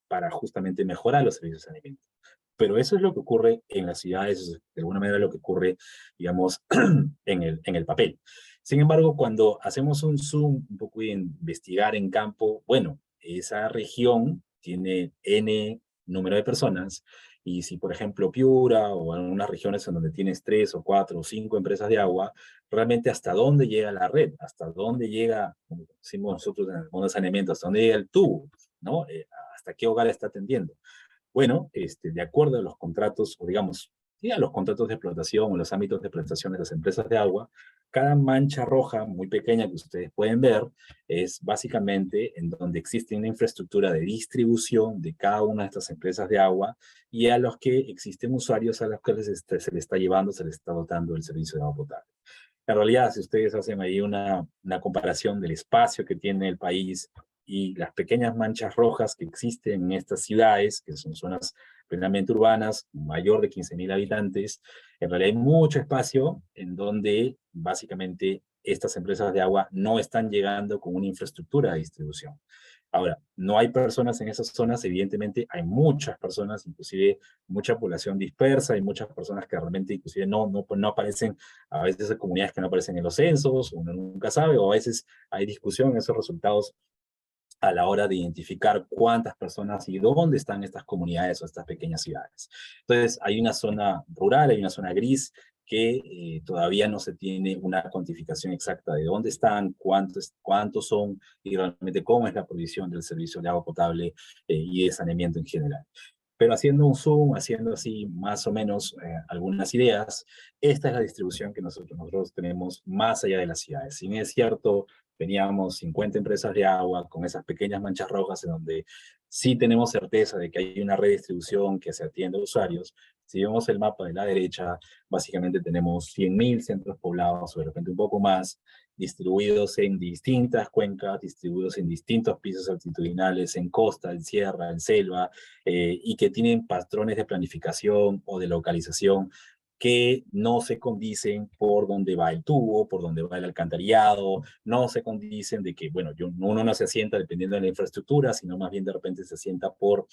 para justamente mejorar los servicios de saneamiento. Pero eso es lo que ocurre en las ciudades, es de alguna manera lo que ocurre, digamos, en el papel. Sin embargo, cuando hacemos un zoom un poco y investigar en campo, bueno, esa región tiene N número de personas, y si, por ejemplo, Piura o algunas regiones en donde tienes 3 o 4 o 5 empresas de agua, realmente hasta dónde llega la red, hasta dónde llega, como decimos nosotros en el mundo de saneamiento, hasta dónde llega el tubo, ¿no? Hasta qué hogar está atendiendo. Bueno, de acuerdo a los contratos, o digamos, sí, a los contratos de explotación o los ámbitos de prestación de las empresas de agua, cada mancha roja muy pequeña que ustedes pueden ver es básicamente en donde existe una infraestructura de distribución de cada una de estas empresas de agua y a los que existen usuarios a los que se les está llevando, se les está dotando el servicio de agua potable. En realidad, si ustedes hacen ahí una comparación del espacio que tiene el país y las pequeñas manchas rojas que existen en estas ciudades, que son zonas plenamente urbanas, mayor de 15.000 habitantes, en realidad hay mucho espacio en donde básicamente estas empresas de agua no están llegando con una infraestructura de distribución. Ahora, no hay personas en esas zonas, evidentemente hay muchas personas, inclusive mucha población dispersa, hay muchas personas que realmente inclusive no aparecen, a veces hay comunidades que no aparecen en los censos, uno nunca sabe, o a veces hay discusión en esos resultados a la hora de identificar cuántas personas y dónde están estas comunidades o estas pequeñas ciudades. Entonces, hay una zona rural, hay una zona gris que todavía no se tiene una cuantificación exacta de dónde están, cuántos son y realmente cómo es la provisión del servicio de agua potable y de saneamiento en general. Pero haciendo un zoom, haciendo así más o menos algunas ideas, esta es la distribución que nosotros tenemos más allá de las ciudades. Si bien es cierto, teníamos 50 empresas de agua con esas pequeñas manchas rojas en donde sí tenemos certeza de que hay una red de distribución que se atiende a usuarios. Si vemos el mapa de la derecha, básicamente tenemos 100.000 centros poblados, o de repente un poco más, distribuidos en distintas cuencas, distribuidos en distintos pisos altitudinales, en costa, en sierra, en selva, y que tienen patrones de planificación o de localización que no se condicen por dónde va el tubo, por dónde va el alcantarillado, no se condicen de que, bueno, uno no se asienta dependiendo de la infraestructura, sino más bien de repente se asienta por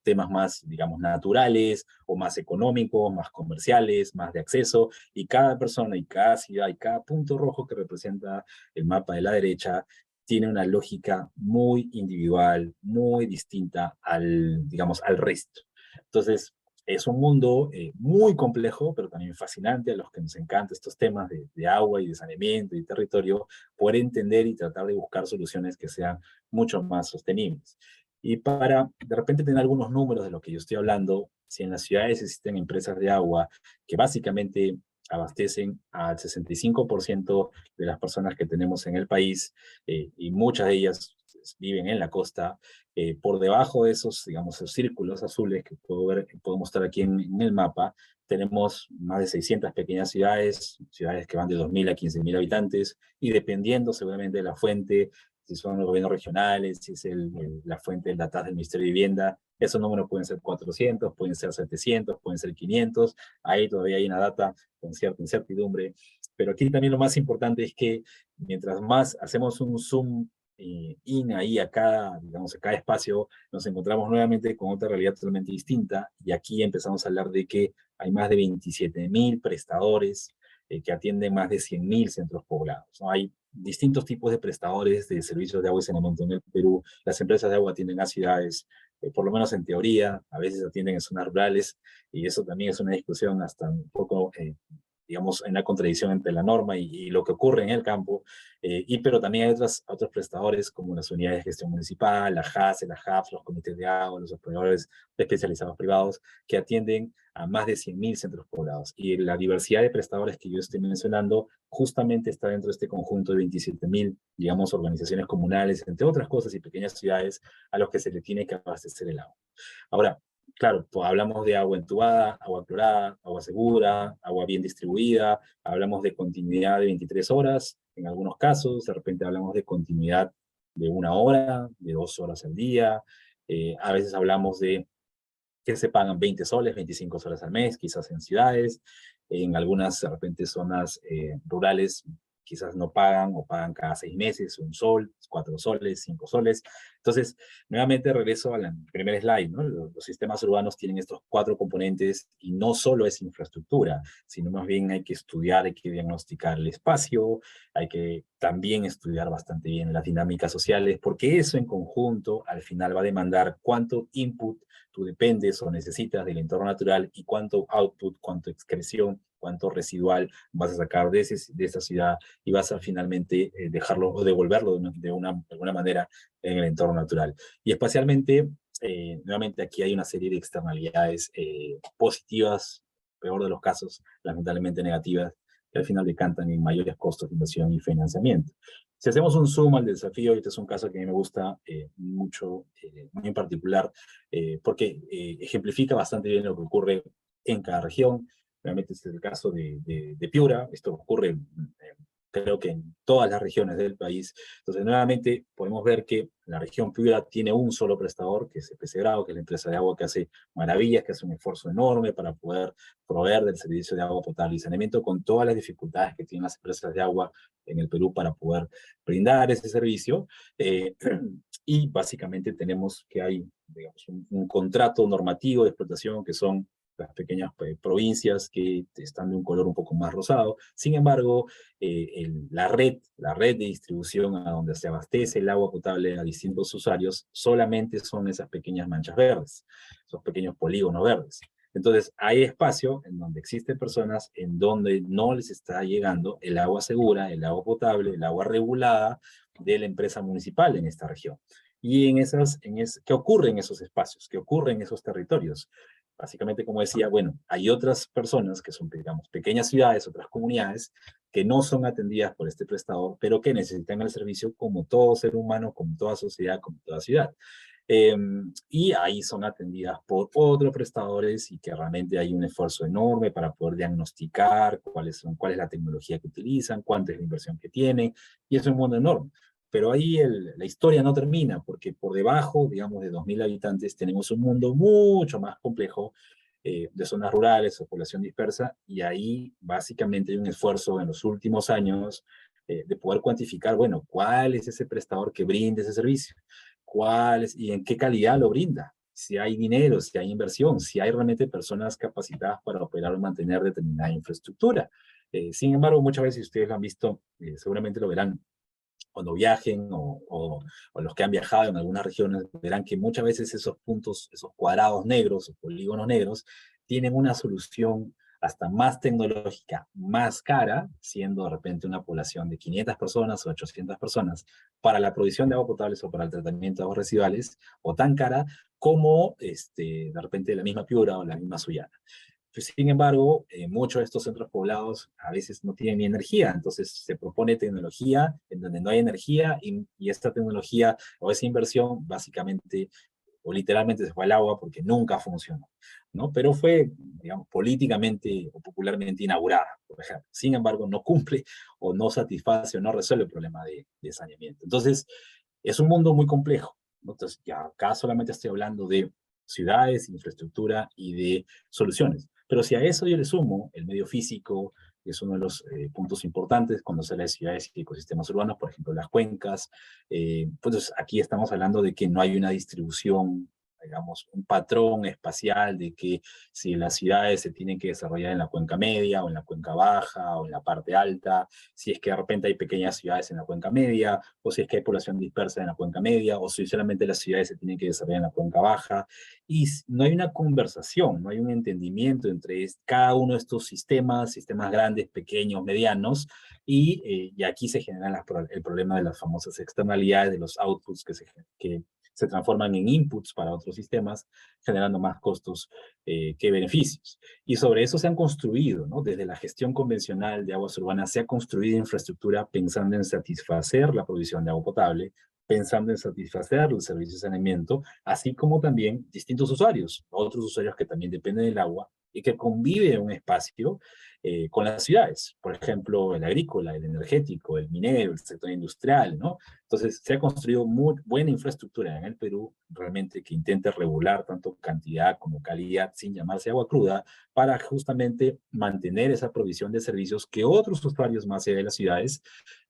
temas más, digamos, naturales o más económicos, más comerciales, más de acceso, y cada persona y cada ciudad y cada punto rojo que representa el mapa de la derecha tiene una lógica muy individual, muy distinta al, digamos, al resto. Entonces, es un mundo muy complejo, pero también fascinante a los que nos encantan estos temas de agua y de saneamiento y territorio, poder entender y tratar de buscar soluciones que sean mucho más sostenibles. Y para de repente tener algunos números de lo que yo estoy hablando, si en las ciudades existen empresas de agua que básicamente abastecen al 65% de las personas que tenemos en el país, y muchas de ellas viven en la costa, por debajo de esos, digamos, esos círculos azules que puedo mostrar aquí en el mapa, tenemos más de 600 pequeñas ciudades, ciudades que van de 2.000 a 15.000 habitantes, y dependiendo seguramente de la fuente, si son los gobiernos regionales, si es la fuente del datos del Ministerio de Vivienda, esos números pueden ser 400, pueden ser 700, pueden ser 500, ahí todavía hay una data con cierta incertidumbre, pero aquí también lo más importante es que mientras más hacemos un zoom in ahí a cada, digamos, a cada espacio, nos encontramos nuevamente con otra realidad totalmente distinta, y aquí empezamos a hablar de que hay más de 27.000 prestadores que atienden más de 100.000 centros poblados, ¿no? Hay distintos tipos de prestadores de servicios de agua y saneamiento en el Perú. Las empresas de agua atienden a ciudades, por lo menos en teoría, a veces atienden en zonas rurales, y eso también es una discusión hasta un poco digamos, en la contradicción entre la norma y lo que ocurre en el campo, pero también hay otros prestadores como las unidades de gestión municipal, la JASE, la JAF, los comités de agua, los operadores especializados privados, que atienden a más de 100.000 centros poblados. Y la diversidad de prestadores que yo estoy mencionando justamente está dentro de este conjunto de 27.000, digamos, organizaciones comunales, entre otras cosas, y pequeñas ciudades a los que se le tiene que abastecer el agua. Ahora, claro, pues hablamos de agua entubada, agua clorada, agua segura, agua bien distribuida, hablamos de continuidad de 23 horas, en algunos casos, de repente hablamos de continuidad de 1 hora, de 2 horas al día, a veces hablamos de que se pagan 20 soles, 25 soles al mes, quizás en ciudades, en algunas de repente zonas rurales quizás no pagan o pagan cada 6 meses, 1 sol, 4 soles, 5 soles. Entonces, nuevamente regreso al primer slide, ¿no? Los sistemas urbanos tienen estos 4 componentes y no solo es infraestructura, sino más bien hay que estudiar, hay que diagnosticar el espacio, hay que también estudiar bastante bien las dinámicas sociales, porque eso en conjunto al final va a demandar cuánto input tú dependes o necesitas del entorno natural y cuánto output, cuánto excreción, cuánto residual vas a sacar de esa ciudad y vas a finalmente dejarlo o devolverlo de alguna manera en el entorno natural. Y espacialmente, nuevamente aquí hay una serie de externalidades positivas, peor de los casos, lamentablemente negativas, que al final decantan en mayores costos de inversión y financiamiento. Si hacemos un zoom al desafío, y este es un caso que a mí me gusta mucho, muy en particular, porque ejemplifica bastante bien lo que ocurre en cada región. Realmente este es el caso de Piura. Esto ocurre, creo que en todas las regiones del país. Entonces, nuevamente, podemos ver que la región Piura tiene un solo prestador, que es EPC Grau, que es la empresa de agua que hace maravillas, que hace un esfuerzo enorme para poder proveer del servicio de agua potable y saneamiento, con todas las dificultades que tienen las empresas de agua en el Perú para poder brindar ese servicio. Y básicamente tenemos que hay, digamos, un contrato normativo de explotación que son las pequeñas provincias que están de un color un poco más rosado. Sin embargo, la red de distribución a donde se abastece el agua potable a distintos usuarios solamente son esas pequeñas manchas verdes, esos pequeños polígonos verdes. Entonces, hay espacio en donde existen personas en donde no les está llegando el agua segura, el agua potable, el agua regulada de la empresa municipal en esta región. Y ¿qué ocurre en esos espacios? ¿Qué ocurre en esos territorios? Básicamente, como decía, bueno, hay otras personas que son, digamos, pequeñas ciudades, otras comunidades, que no son atendidas por este prestador, pero que necesitan el servicio como todo ser humano, como toda sociedad, como toda ciudad. Y ahí son atendidas por otros prestadores y que realmente hay un esfuerzo enorme para poder diagnosticar cuál es la tecnología que utilizan, cuánta es la inversión que tienen, y es un mundo enorme. Pero ahí la historia no termina, porque por debajo, digamos, de 2.000 habitantes, tenemos un mundo mucho más complejo de zonas rurales o población dispersa, y ahí básicamente hay un esfuerzo en los últimos años de poder cuantificar, bueno, cuál es ese prestador que brinde ese servicio, cuál es y en qué calidad lo brinda, si hay dinero, si hay inversión, si hay realmente personas capacitadas para operar o mantener determinada infraestructura. Sin embargo, muchas veces, si ustedes lo han visto, seguramente lo verán, cuando viajen o los que han viajado en algunas regiones, verán que muchas veces esos puntos, esos cuadrados negros o polígonos negros, tienen una solución hasta más tecnológica, más cara, siendo de repente una población de 500 personas o 800 personas, para la provisión de agua potable o para el tratamiento de aguas residuales, o tan cara como de repente la misma Piura o la misma Sullana. Sin embargo, muchos de estos centros poblados a veces no tienen ni energía, entonces se propone tecnología en donde no hay energía y esta tecnología o esa inversión básicamente o literalmente se fue al agua porque nunca funcionó, ¿no? Pero fue, digamos, políticamente o popularmente inaugurada, por ejemplo. Sin embargo, no cumple o no satisface o no resuelve el problema de saneamiento. Entonces, es un mundo muy complejo, ¿no? Entonces, ya acá solamente estoy hablando de ciudades, infraestructura y de soluciones. Pero si a eso yo le sumo el medio físico, que es uno de los puntos importantes cuando se habla de ciudades y ecosistemas urbanos, por ejemplo, las cuencas, pues aquí estamos hablando de que no hay una distribución, digamos, un patrón espacial de que si las ciudades se tienen que desarrollar en la cuenca media o en la cuenca baja o en la parte alta, si es que de repente hay pequeñas ciudades en la cuenca media, o si es que hay población dispersa en la cuenca media, o si solamente las ciudades se tienen que desarrollar en la cuenca baja, y no hay una conversación, no hay un entendimiento entre cada uno de estos sistemas grandes, pequeños, medianos, y aquí se genera el problema de las famosas externalidades, de los outputs que se transforman en inputs para otros sistemas, generando más costos que beneficios. Y sobre eso se han construido, ¿no? Desde la gestión convencional de aguas urbanas se ha construido infraestructura pensando en satisfacer la provisión de agua potable, pensando en satisfacer los servicios de saneamiento, así como también distintos usuarios, otros usuarios que también dependen del agua, y que convive en un espacio con las ciudades. Por ejemplo, el agrícola, el energético, el minero, el sector industrial, ¿no? Entonces, se ha construido muy buena infraestructura en el Perú, realmente que intente regular tanto cantidad como calidad, sin llamarse agua cruda, para justamente mantener esa provisión de servicios que otros usuarios más allá de las ciudades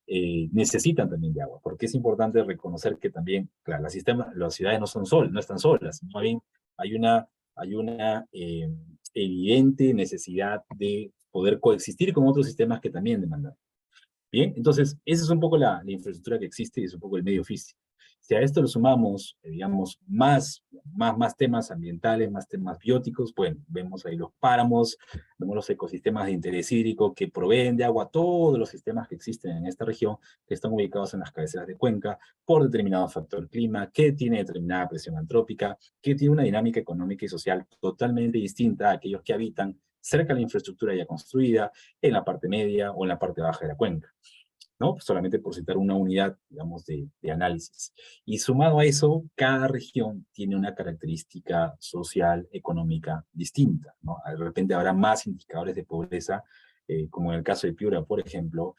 necesitan también de agua, porque es importante reconocer que también, claro, las ciudades no son no están solas, más bien hay una evidente necesidad de poder coexistir con otros sistemas que también demandan. Bien, entonces, esa es un poco la infraestructura que existe y es un poco el medio físico. Si a esto le sumamos, digamos, más temas ambientales, más temas bióticos, bueno, vemos ahí los páramos, vemos los ecosistemas de interés hídrico que proveen de agua a todos los sistemas que existen en esta región, que están ubicados en las cabeceras de cuenca, por determinado factor clima, que tiene determinada presión antrópica, que tiene una dinámica económica y social totalmente distinta a aquellos que habitan cerca de la infraestructura ya construida, en la parte media o en la parte baja de la cuenca, ¿no? Solamente por citar una unidad, digamos, de análisis. Y sumado a eso, cada región tiene una característica social, económica distinta, ¿no? De repente habrá más indicadores de pobreza, como en el caso de Piura, por ejemplo,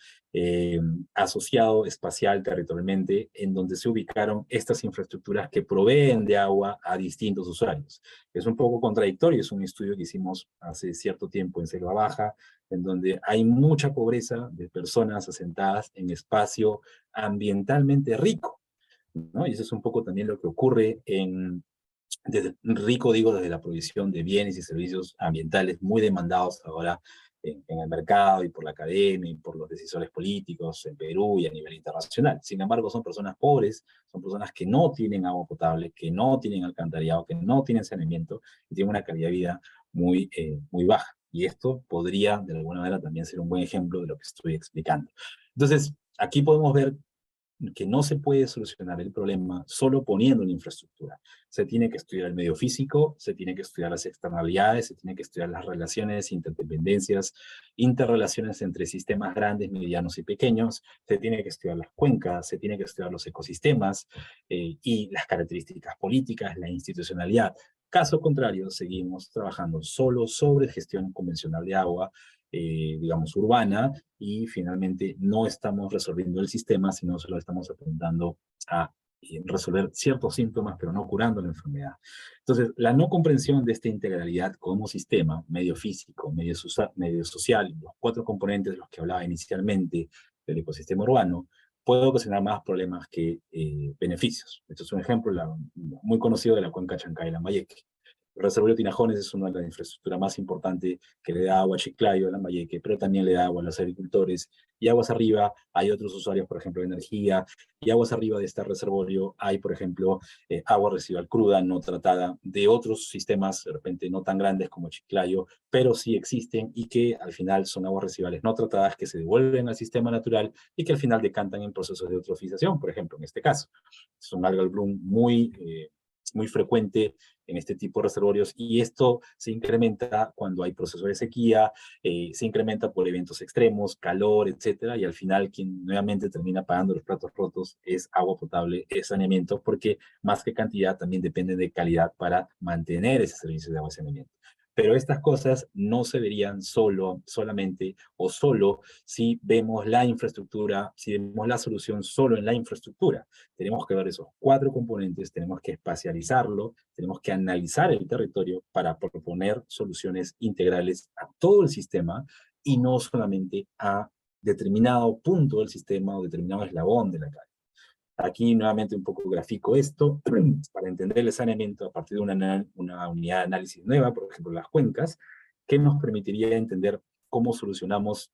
asociado espacial territorialmente, en donde se ubicaron estas infraestructuras que proveen de agua a distintos usuarios. Es un poco contradictorio, es un estudio que hicimos hace cierto tiempo en Selva Baja, en donde hay mucha pobreza de personas asentadas en espacio ambientalmente rico, ¿no? Y eso es un poco también lo que ocurre rico digo desde la provisión de bienes y servicios ambientales muy demandados ahora en el mercado y por la academia y por los decisores políticos en Perú y a nivel internacional. Sin embargo, son personas pobres, son personas que no tienen agua potable, que no tienen alcantarillado, que no tienen saneamiento y tienen una calidad de vida muy baja. Y esto podría, de alguna manera, también ser un buen ejemplo de lo que estoy explicando. Entonces, aquí podemos ver que no se puede solucionar el problema solo poniendo la infraestructura. Se tiene que estudiar el medio físico, se tiene que estudiar las externalidades, se tiene que estudiar las relaciones, interdependencias, interrelaciones entre sistemas grandes, medianos y pequeños, se tiene que estudiar las cuencas, se tiene que estudiar los ecosistemas y las características políticas, la institucionalidad. Caso contrario, seguimos trabajando solo sobre gestión convencional de agua, digamos, urbana, y finalmente no estamos resolviendo el sistema, sino solo estamos apuntando a resolver ciertos síntomas, pero no curando la enfermedad. Entonces, la no comprensión de esta integralidad como sistema, medio físico, medio social, los 4 componentes de los que hablaba inicialmente del ecosistema urbano, puede ocasionar más problemas que beneficios. Esto es un ejemplo muy conocido de la cuenca Chancay y Lambayeque. El reservorio Tinajones es una de las infraestructuras más importantes que le da agua a Chiclayo, a Lambayeque, pero también le da agua a los agricultores. Y aguas arriba hay otros usuarios, por ejemplo, de energía. Y aguas arriba de este reservorio hay, por ejemplo, agua residual cruda no tratada de otros sistemas, de repente no tan grandes como Chiclayo, pero sí existen y que al final son aguas residuales no tratadas que se devuelven al sistema natural y que al final decantan en procesos de eutrofización, por ejemplo, en este caso. Es un algal bloom muy frecuente en este tipo de reservorios, y esto se incrementa cuando hay procesos de sequía, se incrementa por eventos extremos, calor, etcétera, y al final quien nuevamente termina pagando los platos rotos es agua potable, es saneamiento, porque más que cantidad también depende de calidad para mantener ese servicio de agua y saneamiento. Pero estas cosas no se verían solamente o solo si vemos la infraestructura, si vemos la solución solo en la infraestructura. Tenemos que ver esos 4 componentes, tenemos que espacializarlo, tenemos que analizar el territorio para proponer soluciones integrales a todo el sistema y no solamente a determinado punto del sistema o determinado eslabón de la cadena. Aquí nuevamente un poco grafico esto para entender el saneamiento a partir de una unidad de análisis nueva, por ejemplo las cuencas, que nos permitiría entender cómo solucionamos,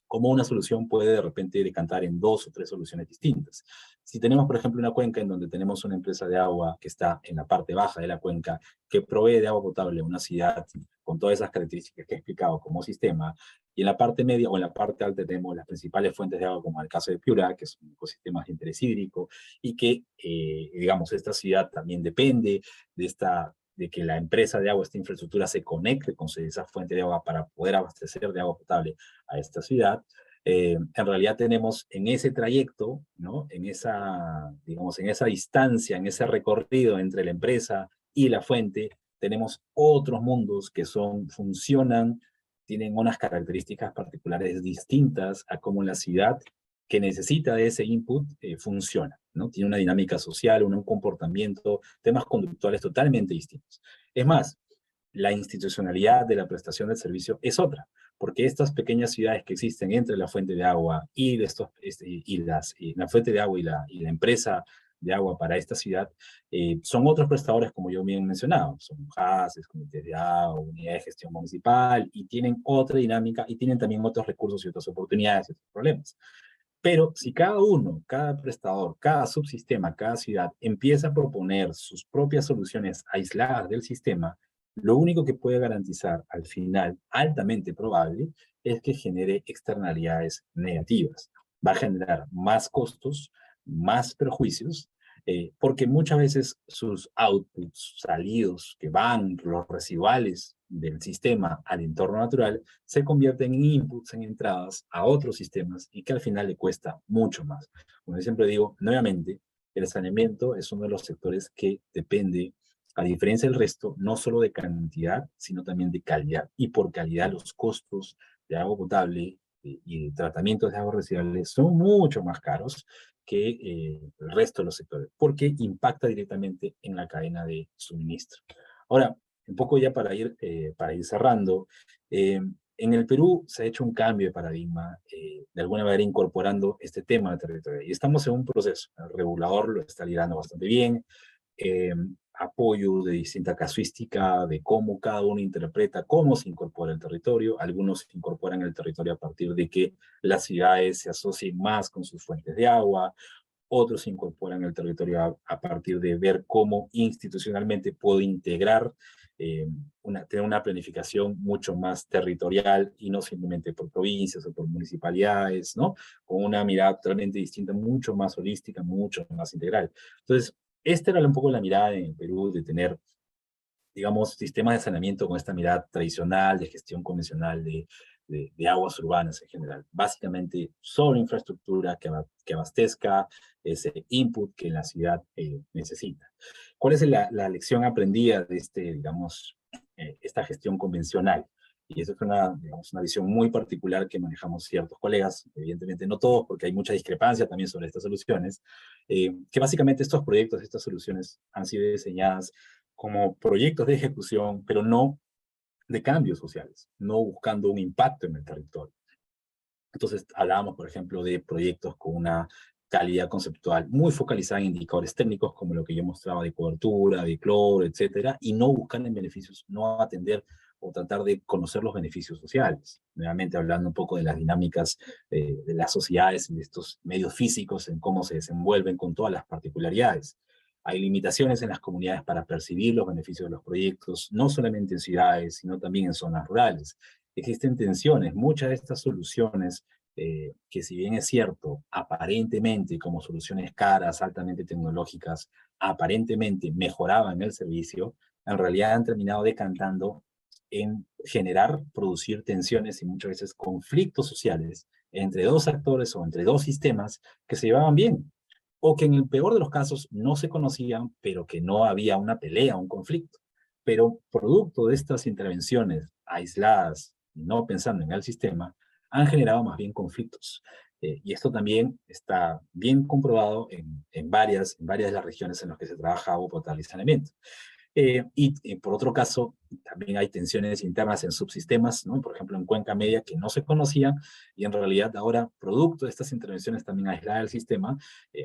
cómo una solución puede de repente decantar en 2 o 3 soluciones distintas. Si tenemos, por ejemplo, una cuenca en donde tenemos una empresa de agua que está en la parte baja de la cuenca, que provee de agua potable a una ciudad con todas esas características que he explicado como sistema, y en la parte media o en la parte alta tenemos las principales fuentes de agua, como el caso de Piura, que son ecosistemas de interés hídrico, y que, digamos, esta ciudad también depende de que la empresa de agua, esta infraestructura, se conecte con esa fuente de agua para poder abastecer de agua potable a esta ciudad. En realidad tenemos en ese trayecto, ¿no? Digamos, en esa distancia, en ese recorrido entre la empresa y la fuente, tenemos otros mundos que funcionan, tienen unas características particulares distintas a cómo la ciudad que necesita de ese input funciona, ¿no? Tiene una dinámica social, un comportamiento, temas conductuales totalmente distintos. Es más, la institucionalidad de la prestación del servicio es otra, porque estas pequeñas ciudades que existen entre la fuente de agua y, la fuente de agua y la empresa de agua para esta ciudad, son otros prestadores, como yo bien mencionaba, son JASES, comités de agua, unidades de gestión municipal, y tienen otra dinámica, y tienen también otros recursos y otras oportunidades y otros problemas. Pero si cada uno, cada prestador, cada subsistema, cada ciudad empieza a proponer sus propias soluciones aisladas del sistema, lo único que puede garantizar al final, altamente probable, es que genere externalidades negativas. Va a generar más costos, más perjuicios, porque muchas veces sus outputs salidos que van, los residuales del sistema al entorno natural, se convierten en inputs, en entradas a otros sistemas y que al final le cuesta mucho más. Como yo siempre digo, nuevamente, el saneamiento es uno de los sectores que depende, a diferencia del resto, no solo de cantidad, sino también de calidad. Y por calidad los costos de agua potable y de tratamiento de aguas residuales son mucho más caros que el resto de los sectores, porque impacta directamente en la cadena de suministro. Ahora, un poco ya para ir cerrando, en el Perú se ha hecho un cambio de paradigma, de alguna manera incorporando este tema de territorio. Y estamos en un proceso. El regulador lo está liderando bastante bien. Apoyo de distinta casuística, de cómo cada uno interpreta cómo se incorpora el territorio. Algunos se incorporan el territorio a partir de que las ciudades se asocien más con sus fuentes de agua, otros se incorporan el territorio a partir de ver cómo institucionalmente puedo integrar, tener una planificación mucho más territorial y no simplemente por provincias o por municipalidades, ¿no? Con una mirada totalmente distinta, mucho más holística, mucho más integral. Entonces, esta era un poco la mirada en Perú de tener, digamos, sistemas de saneamiento con esta mirada tradicional de gestión convencional de aguas urbanas en general. Básicamente, solo infraestructura que abastezca ese input que la ciudad necesita. ¿Cuál es la lección aprendida de digamos, esta gestión convencional? Y eso es digamos, una visión muy particular que manejamos ciertos colegas, evidentemente no todos, porque hay mucha discrepancia también sobre estas soluciones, que básicamente estos proyectos, estas soluciones han sido diseñadas como proyectos de ejecución, pero no de cambios sociales, no buscando un impacto en el territorio. Entonces, hablábamos, por ejemplo, de proyectos con una calidad conceptual muy focalizada en indicadores técnicos, como lo que yo mostraba de cobertura, de cloro, etcétera, y no buscar en beneficios, no atender o tratar de conocer los beneficios sociales. Nuevamente, hablando un poco de las dinámicas de las sociedades, de estos medios físicos, en cómo se desenvuelven con todas las particularidades. Hay limitaciones en las comunidades para percibir los beneficios de los proyectos, no solamente en ciudades, sino también en zonas rurales. Existen tensiones, muchas de estas soluciones, que si bien es cierto, aparentemente como soluciones caras, altamente tecnológicas, aparentemente mejoraban el servicio, en realidad han terminado decantando en generar, producir tensiones y muchas veces conflictos sociales entre dos actores o entre dos sistemas que se llevaban bien, o que en el peor de los casos no se conocían, pero que no había una pelea, un conflicto. Pero producto de estas intervenciones aisladas, no pensando en el sistema, han generado más bien conflictos. Y esto también está bien comprobado en varias de las regiones en las que se trabaja agua potable y saneamiento. Por otro caso, también hay tensiones internas en subsistemas, ¿no? Por ejemplo, en Cuenca Media, que no se conocían y en realidad ahora, producto de estas intervenciones también aisladas del sistema,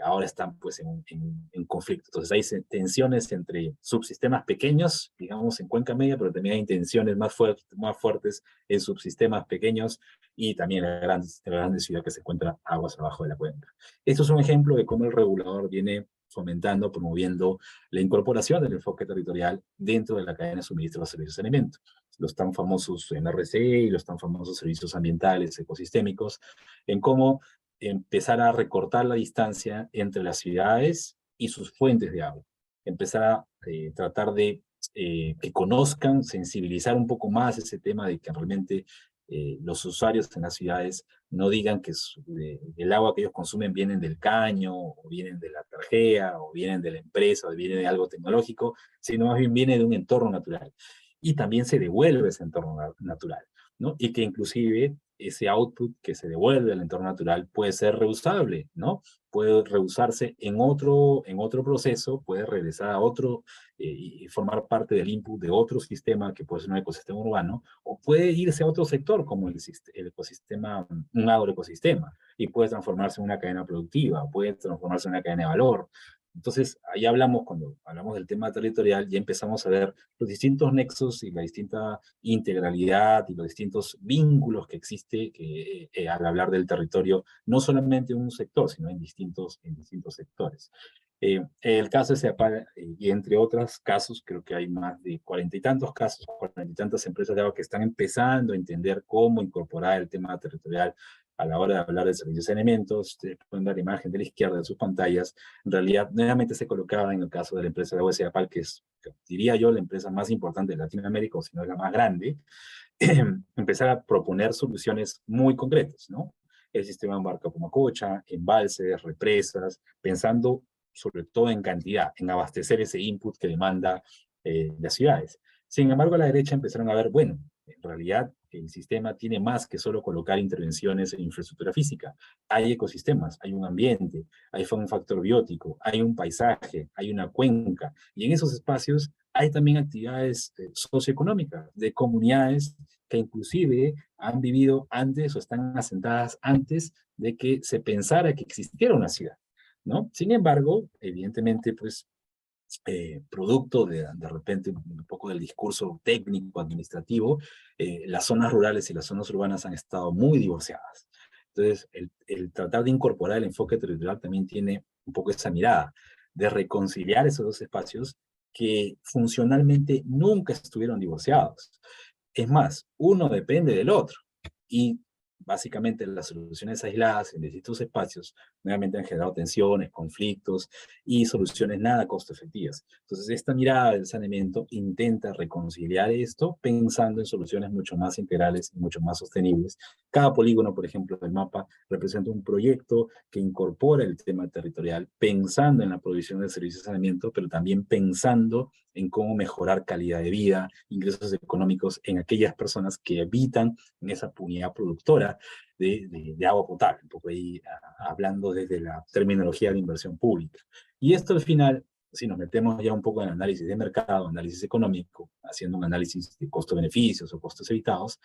ahora están pues en conflicto. Entonces hay tensiones entre subsistemas pequeños, digamos, en Cuenca Media, pero también hay tensiones más fuertes en subsistemas pequeños y también en la grande ciudad que se encuentra aguas abajo de la cuenca. Esto es un ejemplo de cómo el regulador viene fomentando, promoviendo la incorporación del enfoque territorial dentro de la cadena de suministro de servicios de saneamiento. Los tan famosos NRC y los tan famosos servicios ambientales, ecosistémicos, en cómo empezar a recortar la distancia entre las ciudades y sus fuentes de agua. Empezar a tratar de que conozcan, sensibilizar un poco más ese tema de que realmente los usuarios en las ciudades no digan que el agua que ellos consumen vienen del caño, o vienen de la tarjea, o vienen de la empresa, o vienen de algo tecnológico, sino más bien viene de un entorno natural. Y también se devuelve ese entorno natural, ¿no? Y que inclusive ese output que se devuelve al entorno natural puede ser reusable, ¿no? Puede reusarse en otro proceso, puede regresar a otro y formar parte del input de otro sistema que puede ser un ecosistema urbano, o puede irse a otro sector como el ecosistema, un agroecosistema, y puede transformarse en una cadena productiva, puede transformarse en una cadena de valor. Entonces, ahí hablamos, cuando hablamos del tema territorial, ya empezamos a ver los distintos nexos y la distinta integralidad y los distintos vínculos que existe al hablar del territorio, no solamente en un sector, sino en distintos sectores. El caso de CEPAL, y entre otros casos, creo que hay más de 40 y tantos casos, 40 y tantas empresas de agua que están empezando a entender cómo incorporar el tema territorial a la hora de hablar de servicios de saneamiento. Ustedes pueden ver la imagen de la izquierda de sus pantallas. En realidad, nuevamente se colocaba en el caso de la empresa de agua de CEPAL, que es, diría yo, la empresa más importante de Latinoamérica, o si no es la más grande, empezar a proponer soluciones muy concretas, ¿no? El sistema Embarca Pumacocha, embalses, represas, pensando sobre todo en cantidad, en abastecer ese input que demanda las ciudades. Sin embargo, a la derecha empezaron a ver, bueno, en realidad el sistema tiene más que solo colocar intervenciones en infraestructura física. Hay ecosistemas, hay un ambiente, hay un factor biótico, hay un paisaje, hay una cuenca, y en esos espacios hay también actividades socioeconómicas de comunidades que inclusive han vivido antes o están asentadas antes de que se pensara que existiera una ciudad, ¿no? Sin embargo, evidentemente, pues, producto de repente un poco del discurso técnico, administrativo, las zonas rurales y las zonas urbanas han estado muy divorciadas. Entonces, el tratar de incorporar el enfoque territorial también tiene un poco esa mirada de reconciliar esos dos espacios que funcionalmente nunca estuvieron divorciados. Es más, uno depende del otro. Y básicamente las soluciones aisladas en distintos espacios nuevamente han generado tensiones, conflictos y soluciones nada costo efectivas. Entonces, esta mirada del saneamiento intenta reconciliar esto pensando en soluciones mucho más integrales y mucho más sostenibles. Cada polígono, por ejemplo, del mapa representa un proyecto que incorpora el tema territorial pensando en la provisión del servicio de saneamiento, pero también pensando en cómo mejorar calidad de vida, ingresos económicos en aquellas personas que habitan en esa unidad productora de agua potable, un poco ahí hablando desde la terminología de inversión pública. Y esto al final, si nos metemos ya un poco en análisis de mercado, análisis económico, haciendo un análisis de costo-beneficios o costos evitados,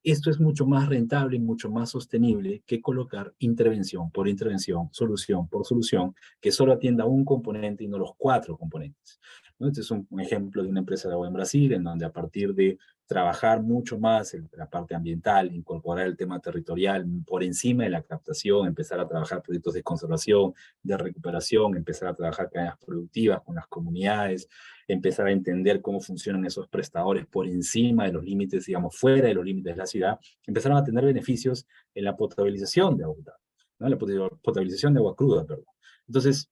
esto es mucho más rentable y mucho más sostenible que colocar intervención por intervención, solución por solución, que solo atienda un componente y no los 4 componentes, ¿no? Este es un ejemplo de una empresa de agua en Brasil, en donde a partir de trabajar mucho más en la parte ambiental, incorporar el tema territorial por encima de la captación, empezar a trabajar proyectos de conservación, de recuperación, empezar a trabajar cadenas productivas con las comunidades, empezar a entender cómo funcionan esos prestadores por encima de los límites, digamos, fuera de los límites de la ciudad, empezaron a tener beneficios en la potabilización de agua, ¿no? La potabilización de agua cruda, perdón. Entonces,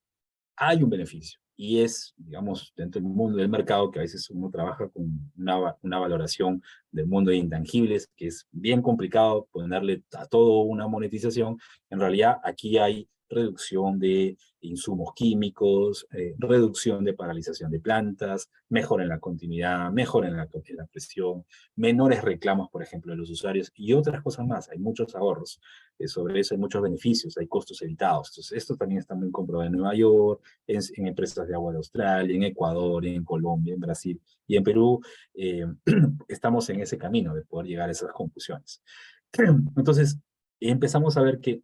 hay un beneficio. Y es, digamos, dentro del mundo del mercado, que a veces uno trabaja con una valoración del mundo de intangibles, que es bien complicado ponerle a todo una monetización. En realidad, aquí hay reducción de insumos químicos, reducción de paralización de plantas, mejora en la continuidad, mejora en la presión, menores reclamos, por ejemplo, de los usuarios y otras cosas más. Hay muchos ahorros. Sobre eso hay muchos beneficios, hay costos evitados. Entonces, esto también está muy comprobado en Nueva York, en empresas de agua de Australia, en Ecuador, en Colombia, en Brasil y en Perú. Estamos en ese camino de poder llegar a esas conclusiones. Entonces, empezamos a ver que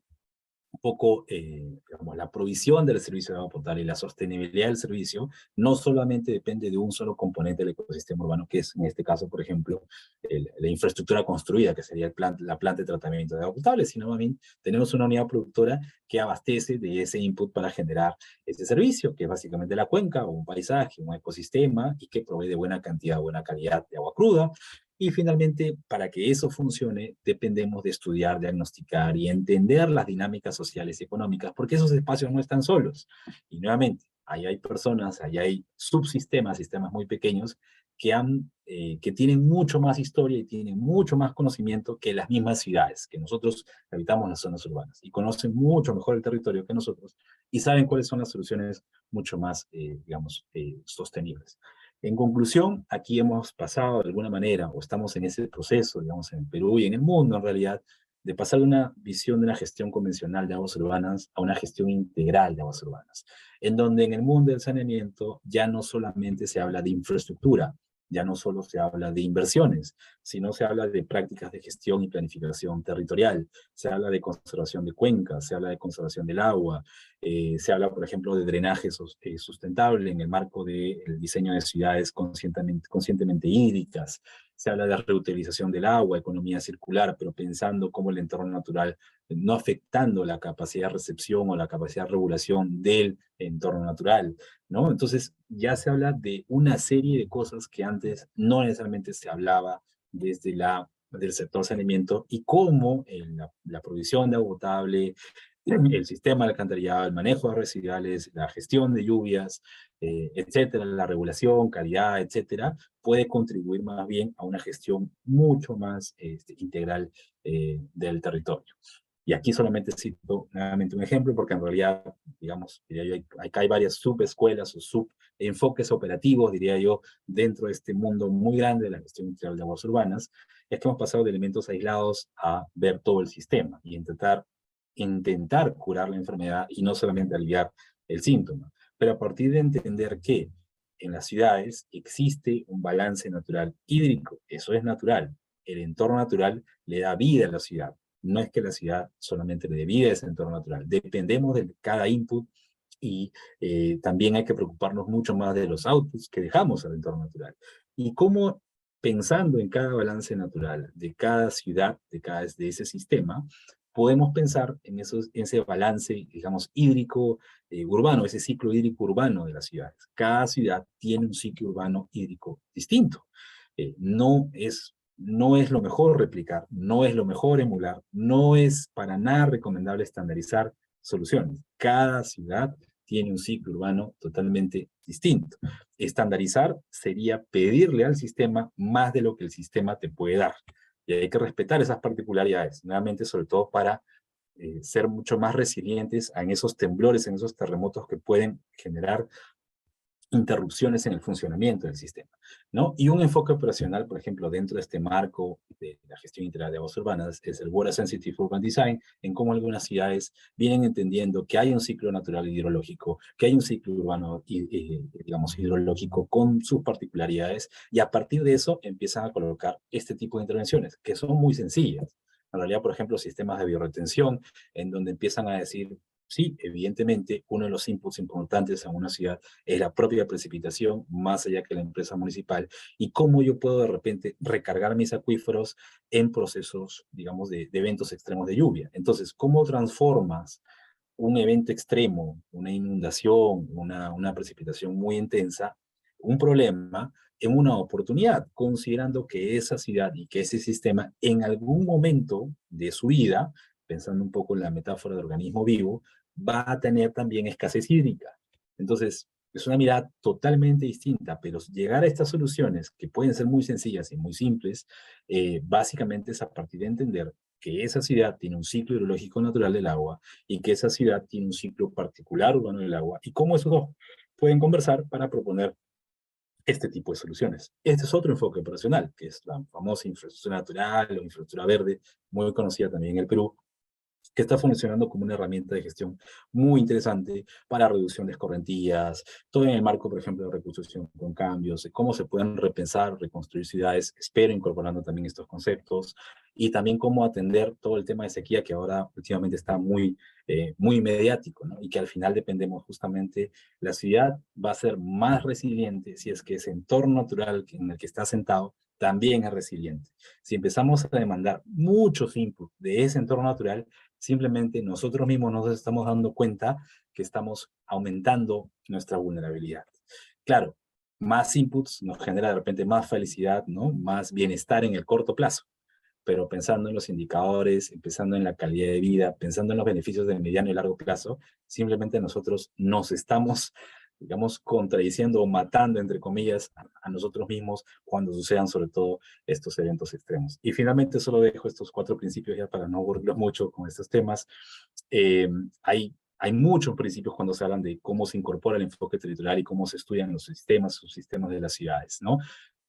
un poco, digamos, la provisión del servicio de agua potable y la sostenibilidad del servicio no solamente depende de un solo componente del ecosistema urbano, que es en este caso, por ejemplo, la infraestructura construida, que sería la planta de tratamiento de agua potable, sino también tenemos una unidad productora que abastece de ese input para generar ese servicio, que es básicamente la cuenca, o un paisaje, un ecosistema, y que provee de buena cantidad, buena calidad de agua cruda. Y finalmente, para que eso funcione, dependemos de estudiar, diagnosticar y entender las dinámicas sociales y económicas, porque esos espacios no están solos. Y nuevamente, ahí hay personas, ahí hay subsistemas, sistemas muy pequeños, que tienen mucho más historia y tienen mucho más conocimiento que las mismas ciudades, que nosotros habitamos en las zonas urbanas, y conocen mucho mejor el territorio que nosotros, y saben cuáles son las soluciones mucho más, digamos, sostenibles. En conclusión, aquí hemos pasado de alguna manera, o estamos en ese proceso, digamos, en Perú y en el mundo en realidad, de pasar de una visión de una gestión convencional de aguas urbanas a una gestión integral de aguas urbanas, en donde en el mundo del saneamiento ya no solamente se habla de infraestructura, ya no solo se habla de inversiones, sino se habla de prácticas de gestión y planificación territorial, se habla de conservación de cuencas, se habla de conservación del agua, se habla, por ejemplo, de drenaje sustentable en el marco del diseño de ciudades conscientemente hídricas, se habla de reutilización del agua, economía circular, pero pensando cómo el entorno natural, no afectando la capacidad de recepción o la capacidad de regulación del entorno natural, ¿no? Entonces ya se habla de una serie de cosas que antes no necesariamente se hablaba desde del sector saneamiento, y cómo la provisión de agua potable, el sistema de alcantarillado, el manejo de residuales, la gestión de lluvias, etcétera, la regulación, calidad, etcétera, puede contribuir más bien a una gestión mucho más integral del territorio. Y aquí solamente cito nuevamente un ejemplo, porque en realidad, digamos, diría yo, acá hay varias subescuelas o subenfoques operativos, diría yo, dentro de este mundo muy grande de la gestión integral de aguas urbanas. Es que hemos pasado de elementos aislados a ver todo el sistema y intentar curar la enfermedad y no solamente aliviar el síntoma. Pero a partir de entender que en las ciudades existe un balance natural hídrico, eso es natural. El entorno natural le da vida a la ciudad. No es que la ciudad solamente le dé vida a ese entorno natural. Dependemos de cada input, y también hay que preocuparnos mucho más de los outputs que dejamos al entorno natural. Y cómo, pensando en cada balance natural de cada ciudad, de ese sistema, podemos pensar en ese balance, digamos, hídrico urbano, ese ciclo hídrico urbano de las ciudades. Cada ciudad tiene un ciclo urbano hídrico distinto. No es lo mejor replicar, no es lo mejor emular, no es para nada recomendable estandarizar soluciones. Cada ciudad tiene un ciclo urbano totalmente distinto. Estandarizar sería pedirle al sistema más de lo que el sistema te puede dar. Y hay que respetar esas particularidades, nuevamente, sobre todo para ser mucho más resilientes en esos temblores, en esos terremotos que pueden generar interrupciones en el funcionamiento del sistema, ¿no? Y un enfoque operacional, por ejemplo, dentro de este marco de la gestión integral de aguas urbanas, es el Water Sensitive Urban Design, en cómo algunas ciudades vienen entendiendo que hay un ciclo natural hidrológico, que hay un ciclo urbano, digamos, hidrológico con sus particularidades, y a partir de eso empiezan a colocar este tipo de intervenciones, que son muy sencillas. En realidad, por ejemplo, sistemas de bioretención, en donde empiezan a decir, sí, evidentemente, uno de los inputs importantes a una ciudad es la propia precipitación, más allá que la empresa municipal, y cómo yo puedo de repente recargar mis acuíferos en procesos, digamos, de eventos extremos de lluvia. Entonces, ¿cómo transformas un evento extremo, una inundación, una precipitación muy intensa, un problema, en una oportunidad, considerando que esa ciudad y que ese sistema en algún momento de su vida, pensando un poco en la metáfora de organismo vivo, va a tener también escasez hídrica? Entonces, es una mirada totalmente distinta, pero llegar a estas soluciones, que pueden ser muy sencillas y muy simples, básicamente es a partir de entender que esa ciudad tiene un ciclo hidrológico natural del agua, y que esa ciudad tiene un ciclo particular urbano del agua, y cómo esos dos pueden conversar para proponer este tipo de soluciones. Este es otro enfoque operacional, que es la famosa infraestructura natural o infraestructura verde, muy conocida también en el Perú, que está funcionando como una herramienta de gestión muy interesante para reducción de escorrentías, todo en el marco, por ejemplo, de reconstrucción con cambios, de cómo se pueden repensar, reconstruir ciudades, espero incorporando también estos conceptos, y también cómo atender todo el tema de sequía, que ahora últimamente está muy mediático, ¿no? Y que al final dependemos justamente, la ciudad va a ser más resiliente si es que ese entorno natural en el que está sentado también es resiliente. Si empezamos a demandar muchos inputs de ese entorno natural, simplemente nosotros mismos nos estamos dando cuenta que estamos aumentando nuestra vulnerabilidad. Claro, más inputs nos genera de repente más felicidad, ¿no? Más bienestar en el corto plazo, pero pensando en los indicadores, pensando en la calidad de vida, pensando en los beneficios de mediano y largo plazo, simplemente nosotros nos estamos digamos, contradiciendo o matando, entre comillas, a nosotros mismos cuando sucedan sobre todo estos eventos extremos. Y finalmente solo dejo estos 4 principios ya para no aburrirlos mucho con estos temas. Hay muchos principios cuando se hablan de cómo se incorpora el enfoque territorial y cómo se estudian los sistemas, subsistemas de las ciudades, ¿no?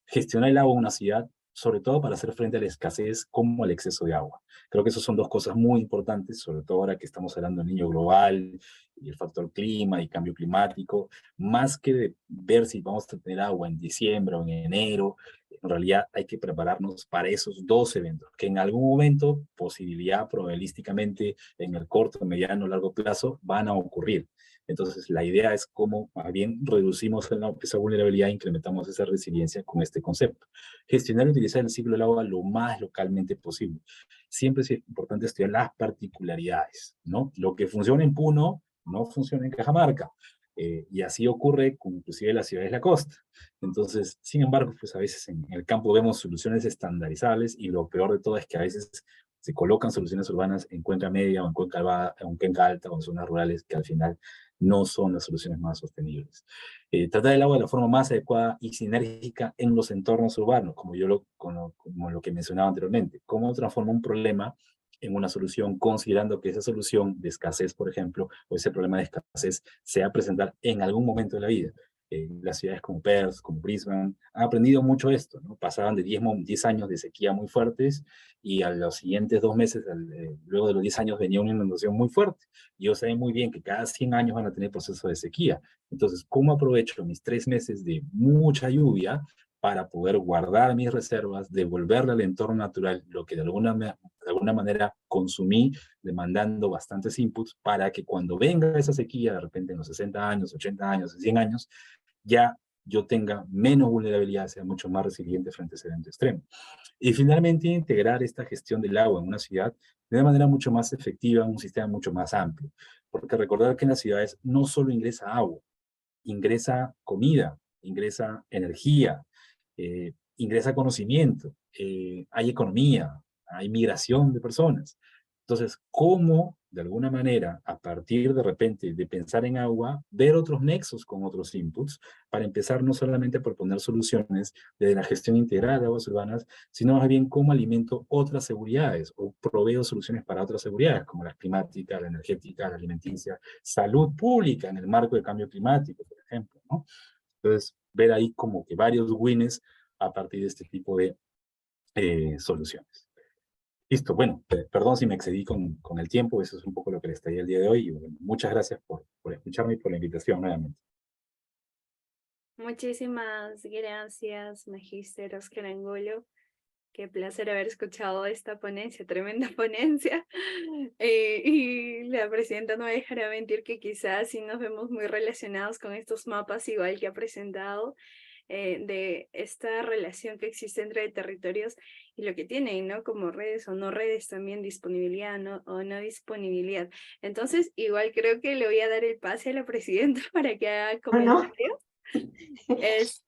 Gestionar el agua en una ciudad, sobre todo para hacer frente a la escasez como al exceso de agua. Creo que esas son 2 cosas muy importantes, sobre todo ahora que estamos hablando del niño global y el factor clima y cambio climático, más que de ver si vamos a tener agua en diciembre o en enero. En realidad hay que prepararnos para esos 2 eventos, que en algún momento, posibilidad probabilísticamente, en el corto, mediano, largo plazo, van a ocurrir. Entonces, la idea es cómo, más bien, reducimos esa vulnerabilidad e incrementamos esa resiliencia con este concepto. Gestionar y utilizar el ciclo del agua lo más localmente posible. Siempre es importante estudiar las particularidades, ¿no? Lo que funciona en Puno no funciona en Cajamarca. Y así ocurre con inclusive las ciudades de la costa. Entonces, sin embargo, pues a veces en el campo vemos soluciones estandarizables y lo peor de todo es que a veces se colocan soluciones urbanas en Cuenca Media o en Cuenca Alta o en zonas rurales que al final no son las soluciones más sostenibles. Tratar el agua de la forma más adecuada y sinérgica en los entornos urbanos, como lo que mencionaba anteriormente. ¿Cómo transforma un problema en una solución, considerando que esa solución de escasez, por ejemplo, o ese problema de escasez se va a presentar en algún momento de la vida? Las ciudades como Perth, como Brisbane, han aprendido mucho esto, ¿no? Pasaban de 10 años de sequía muy fuertes y a los siguientes 2 meses, luego de los 10 años, venía una inundación muy fuerte. Y ellos saben muy bien que cada 100 años van a tener proceso de sequía. Entonces, ¿cómo aprovecho mis 3 meses de mucha lluvia para poder guardar mis reservas, devolverle al entorno natural lo que de alguna manera consumí, demandando bastantes inputs, para que cuando venga esa sequía, de repente en los 60 años, 80 años, 100 años, ya yo tenga menos vulnerabilidad, sea mucho más resiliente frente a ese evento extremo? Y finalmente, integrar esta gestión del agua en una ciudad de una manera mucho más efectiva, en un sistema mucho más amplio. Porque recordar que en las ciudades no solo ingresa agua, ingresa comida, ingresa energía, ingresa conocimiento, hay economía, hay migración de personas. Entonces, ¿cómo, de alguna manera, a partir de repente de pensar en agua, ver otros nexos con otros inputs, para empezar no solamente a proponer soluciones de la gestión integral de aguas urbanas, sino más bien cómo alimento otras seguridades o proveo soluciones para otras seguridades, como la climática, la energética, la alimenticia, salud pública en el marco del cambio climático, por ejemplo, ¿no? Entonces, ver ahí como que varios wins a partir de este tipo de soluciones. Listo, bueno, perdón si me excedí con el tiempo, eso es un poco lo que les traía el día de hoy, y bueno, muchas gracias por escucharme y por la invitación nuevamente. Muchísimas gracias, Magíster Óscar Angulo. Qué placer haber escuchado esta ponencia, tremenda ponencia. Y la presidenta no me dejará mentir que quizás sí nos vemos muy relacionados con estos mapas, igual que ha presentado, de esta relación que existe entre territorios y lo que tienen, ¿no? Como redes o no redes, también disponibilidad o no disponibilidad. Entonces, igual creo que le voy a dar el pase a la presidenta para que haga comentarios.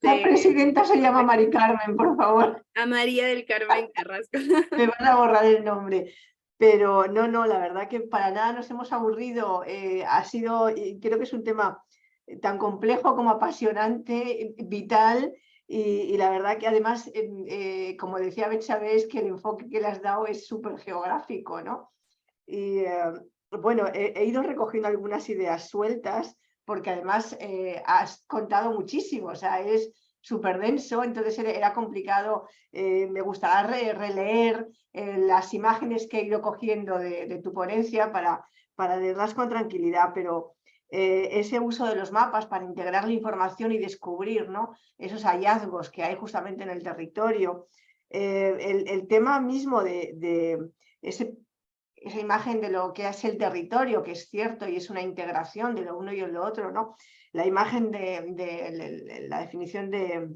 La presidenta se llama Mari Carmen, por favor. A María del Carmen Carrasco. Me van a borrar el nombre. Pero no, la verdad que para nada nos hemos aburrido. Ha sido, creo que es un tema tan complejo como apasionante, vital, y la verdad que además, como decía Betsabe, es que el enfoque que le has dado es súper geográfico, ¿no? Y bueno, he ido recogiendo algunas ideas sueltas, porque además has contado muchísimo, o sea, es súper denso, entonces era complicado. Me gustará releer las imágenes que he ido cogiendo de tu ponencia para leerlas con tranquilidad, pero ese uso de los mapas para integrar la información y descubrir, ¿no?, esos hallazgos que hay justamente en el territorio. El tema mismo de esa imagen de lo que es el territorio, que es cierto y es una integración de lo uno y lo otro, ¿no? La imagen de la definición de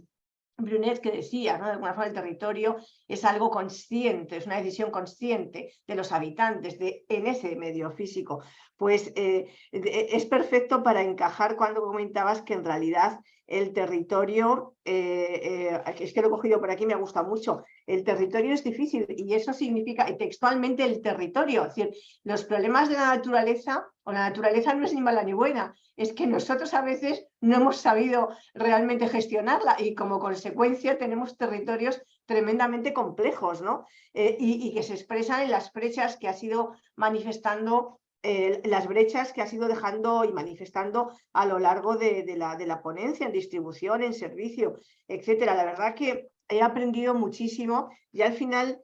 Brunet que decía, ¿no?, de alguna forma el territorio es algo consciente, es una decisión consciente de los habitantes en ese medio físico. Pues es perfecto para encajar cuando comentabas que en realidad el territorio, es que lo he cogido por aquí, me gusta mucho, el territorio es difícil y eso significa textualmente el territorio, es decir, los problemas de la naturaleza o la naturaleza no es ni mala ni buena, es que nosotros a veces no hemos sabido realmente gestionarla y como consecuencia tenemos territorios tremendamente complejos, ¿no? Y que se expresan en las brechas que ha sido manifestando, las brechas que ha sido dejando y manifestando a lo largo de la ponencia, en distribución, en servicio, etcétera. La verdad que he aprendido muchísimo y al final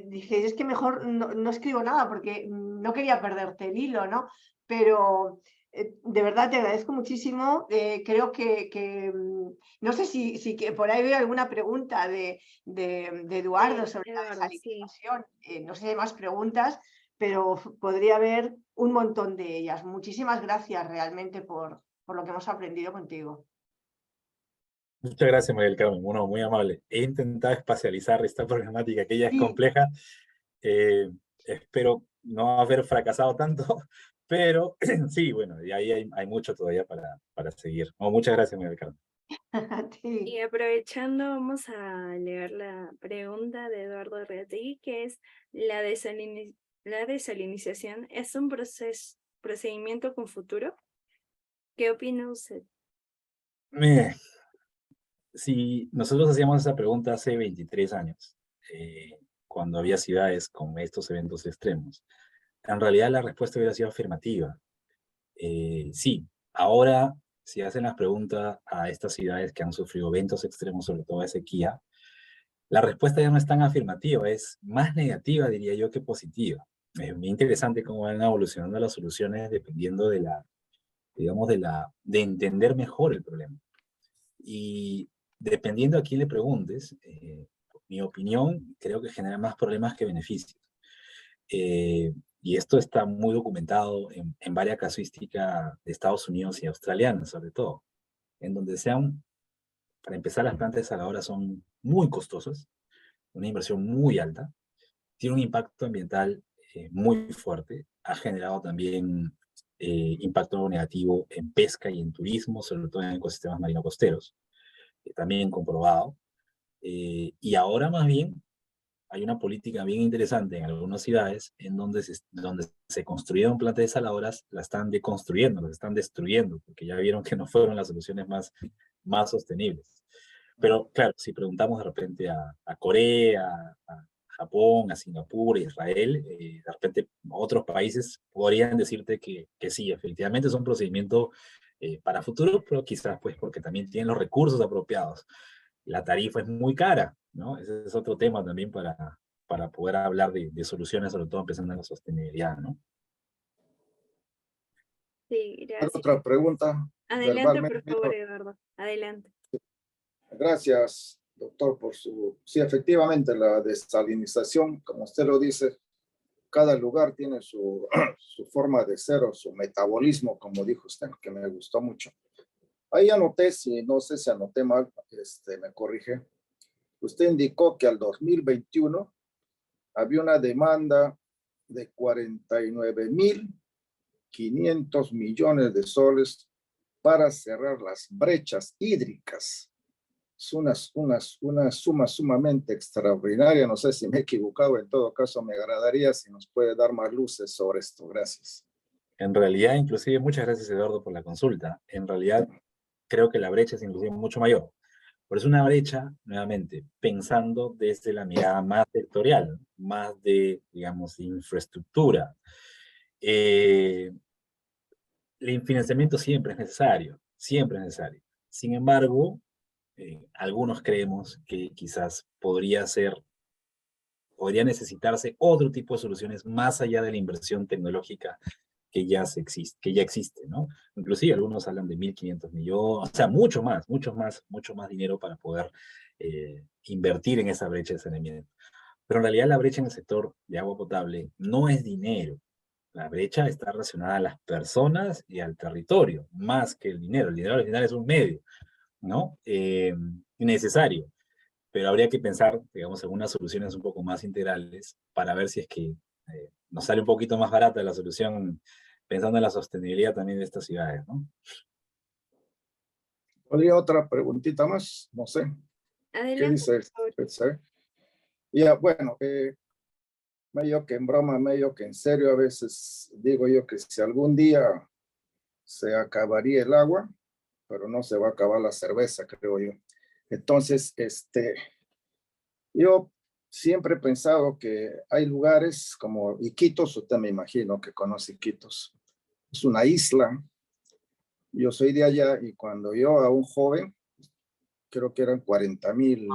dije, es que mejor no escribo nada porque no quería perderte el hilo, ¿no? Pero de verdad te agradezco muchísimo. Creo que no sé si que por ahí veo alguna pregunta de Eduardo sobre la Eduardo, sí. desalinización. No sé si hay más preguntas, pero podría haber un montón de ellas. Muchísimas gracias realmente por lo que hemos aprendido contigo. Muchas gracias, María del Carmen, bueno, muy amable. He intentado espacializar esta problemática que ya es Sí, compleja. Espero no haber fracasado tanto, pero sí, bueno, y ahí hay mucho todavía para seguir. No, muchas gracias, María del Carmen. a ti. Y aprovechando, vamos a leer la pregunta de Eduardo Reati, que es, ¿la desalinización es un procedimiento con futuro? ¿Qué opina usted? Eh, Si nosotros hacíamos esa pregunta hace 23 años, cuando había ciudades con estos eventos extremos, en realidad la respuesta hubiera sido afirmativa. Sí, ahora si hacen las preguntas a estas ciudades que han sufrido eventos extremos, sobre todo de sequía, la respuesta ya no es tan afirmativa, es más negativa, diría yo, que positiva. Es muy interesante cómo van evolucionando las soluciones dependiendo de la, digamos, de entender mejor el problema. Y dependiendo a quién le preguntes, mi opinión creo que genera más problemas que beneficios. Y esto está muy documentado en varias casuísticas de Estados Unidos y australianas, sobre todo, en donde para empezar, las plantas desaladoras son muy costosas, una inversión muy alta, tiene un impacto ambiental muy fuerte, ha generado también impacto negativo en pesca y en turismo, sobre todo en ecosistemas marino-costeros, también comprobado. Y ahora más bien hay una política bien interesante en algunas ciudades en donde se construyeron plantas desaladoras, las están deconstruyendo, las están destruyendo, porque ya vieron que no fueron las soluciones más sostenibles. Pero claro, si preguntamos de repente a Corea, a Japón, a Singapur, a Israel, de repente otros países podrían decirte que sí, efectivamente es un procedimiento para futuro, pero quizás pues porque también tienen los recursos apropiados. La tarifa es muy cara, ¿no? Ese es otro tema también para poder hablar de soluciones, sobre todo empezando en la sostenibilidad, ¿no? Sí, gracias. Otra pregunta Adelante, por verbalmente. favor, Eduardo. Adelante. Gracias, doctor, por su... Sí, efectivamente, la desalinización, como usted lo dice, cada lugar tiene su, su forma de ser o su metabolismo, como dijo usted, que me gustó mucho. Ahí anoté, si no sé si anoté mal, me corrige. Usted indicó que al 2021 había una demanda de 49.500 millones de soles para cerrar las brechas hídricas. Es una suma sumamente extraordinaria. No sé si me he equivocado. En todo caso, me agradaría si nos puede dar más luces sobre esto. Gracias. En realidad, inclusive, muchas gracias, Eduardo, por la consulta. En realidad, creo que la brecha es inclusive mucho mayor. Pero es una brecha, nuevamente, pensando desde la mirada más sectorial, más de, digamos, infraestructura. El financiamiento siempre es necesario, siempre es necesario. Sin embargo, algunos creemos que quizás podría necesitarse otro tipo de soluciones más allá de la inversión tecnológica que ya existe, ¿no? Inclusive algunos hablan de 1.500 millones, o sea, mucho más dinero para poder invertir en esa brecha de saneamiento. Pero en realidad la brecha en el sector de agua potable no es dinero. La brecha está relacionada a las personas y al territorio, más que el dinero. El dinero al final es un medio, ¿no? Necesario, pero habría que pensar, digamos, en unas soluciones un poco más integrales para ver si es que nos sale un poquito más barata la solución pensando en la sostenibilidad también de estas ciudades, ¿no? ¿Podría otra preguntita más? No sé. ¿Qué Adelante, dice por favor. el? Ya, bueno, medio que en broma, medio que en serio, a veces digo yo que si algún día se acabaría el agua, pero no se va a acabar la cerveza, creo yo. Entonces, yo siempre he pensado que hay lugares como Iquitos, usted me imagino que conoce Iquitos, es una isla. Yo soy de allá y cuando yo a un joven, creo que eran 40,000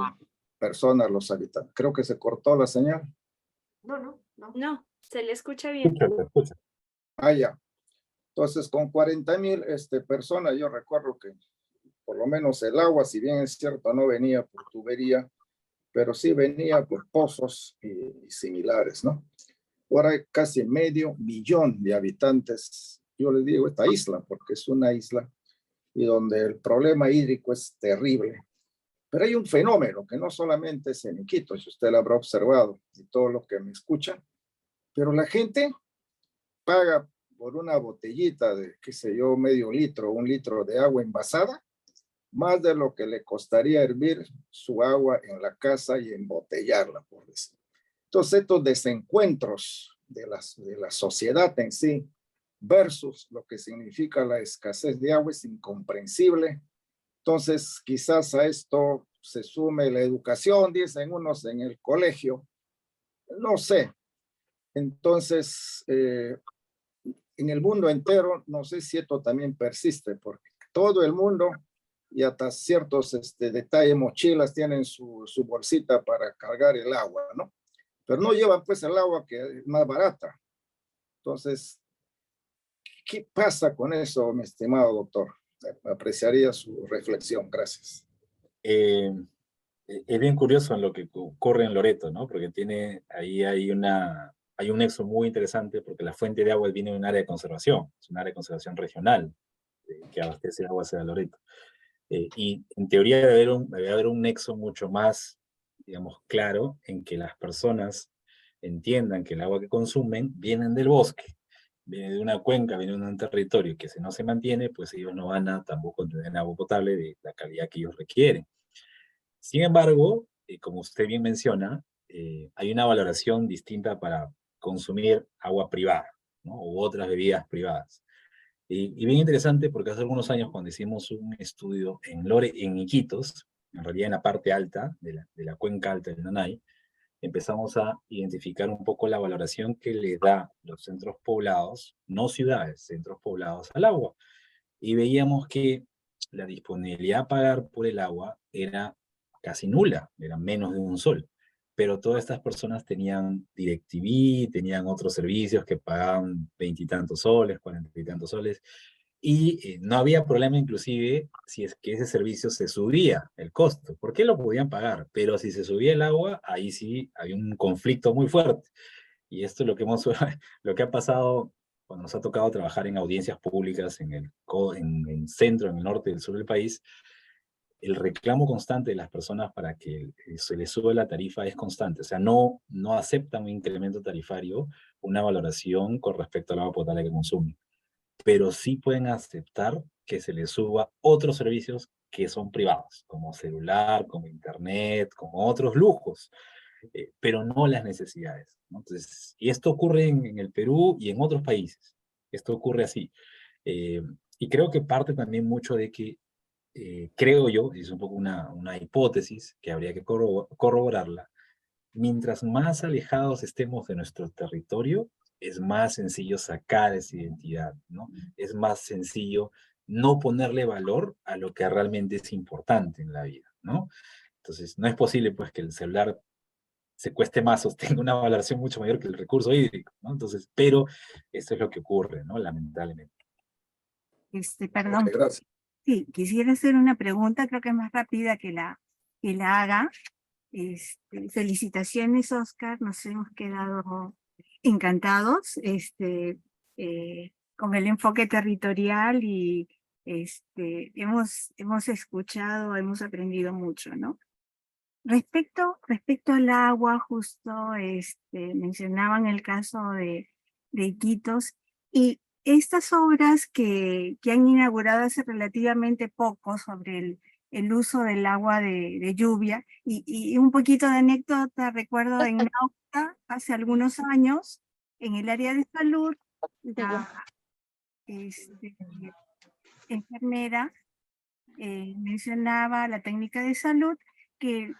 personas los habitantes. Creo que se cortó la señal. No. No, se le escucha bien. Escucha, escucha. Ah, ya. Entonces, con 40,000 personas, yo recuerdo que por lo menos el agua, si bien es cierto, no venía por tubería, pero sí venía por pozos y similares, ¿no? Ahora hay casi 500,000 de habitantes. Yo les digo esta isla, porque es una isla y donde el problema hídrico es terrible. Pero hay un fenómeno que no solamente es en Iquitos, si usted lo habrá observado, y todos los que me escuchan, pero la gente paga por una botellita de, qué sé yo, medio litro, 1 litro de agua envasada, más de lo que le costaría hervir su agua en la casa y embotellarla, por decir. Entonces, estos desencuentros de la sociedad en sí versus lo que significa la escasez de agua es incomprensible. Entonces, quizás a esto se sume la educación, dicen unos en el colegio, no sé. Entonces, en el mundo entero, no sé si esto también persiste, porque todo el mundo y hasta ciertos detalles, mochilas, tienen su bolsita para cargar el agua, ¿no? Pero no llevan pues el agua que es más barata. Entonces, ¿qué pasa con eso, mi estimado doctor? Apreciaría su reflexión. Gracias. Es bien curioso en lo que ocurre en Loreto, ¿no? Porque ahí hay un nexo muy interesante porque la fuente de agua viene de un área de conservación, es un área de conservación regional que abastece el agua hacia Loreto. Y en teoría debe haber un nexo mucho más, digamos, claro en que las personas entiendan que el agua que consumen viene del bosque, viene de una cuenca, viene de un territorio que si no se mantiene, pues ellos no van a tampoco tener agua potable de la calidad que ellos requieren. Sin embargo, como usted bien menciona, hay una valoración distinta para consumir agua privada, ¿no? U otras bebidas privadas. Y bien interesante porque hace algunos años cuando hicimos un estudio en Iquitos, en realidad en la parte alta de la cuenca alta del Nanay, empezamos a identificar un poco la valoración que le da los centros poblados, no ciudades, centros poblados al agua. Y veíamos que la disponibilidad a pagar por el agua era casi nula, era menos de un sol. Pero todas estas personas tenían DirecTV, tenían otros servicios que pagaban 20 y tantos soles, 40 y tantos soles, y no había problema inclusive si es que ese servicio se subía el costo, porque lo podían pagar, pero si se subía el agua, ahí sí había un conflicto muy fuerte. Y esto es lo que lo que ha pasado cuando nos ha tocado trabajar en audiencias públicas en el centro, en el norte y el sur del país. El reclamo constante de las personas para que se les suba la tarifa es constante. O sea, no aceptan un incremento tarifario, una valoración con respecto al agua potable que consumen, pero sí pueden aceptar que se les suba otros servicios que son privados, como celular, como internet, como otros lujos, pero no las necesidades, ¿no? Entonces, y esto ocurre en el Perú y en otros países. Esto ocurre así. Eh, y creo que parte también mucho de que, creo yo, y es un poco una hipótesis que habría que corroborarla, mientras más alejados estemos de nuestro territorio, es más sencillo sacar esa identidad, ¿no? Es más sencillo no ponerle valor a lo que realmente es importante en la vida, ¿no? Entonces, no es posible, pues, que el celular se cueste más o tenga una valoración mucho mayor que el recurso hídrico, ¿no? Entonces, pero esto es lo que ocurre, ¿no? Lamentablemente. Ok, Perdón, gracias. sí, quisiera hacer una pregunta, creo que es más rápida que la haga. Felicitaciones, Oscar, nos hemos quedado encantados con el enfoque territorial y hemos escuchado, hemos aprendido mucho, ¿no? Respecto al agua, justo mencionaban el caso de Iquitos y estas obras que han inaugurado hace relativamente poco sobre el uso del agua de lluvia. Y un poquito de anécdota, recuerdo en Nauta, hace algunos años, en el área de salud, la este, enfermera mencionaba, la técnica de salud, que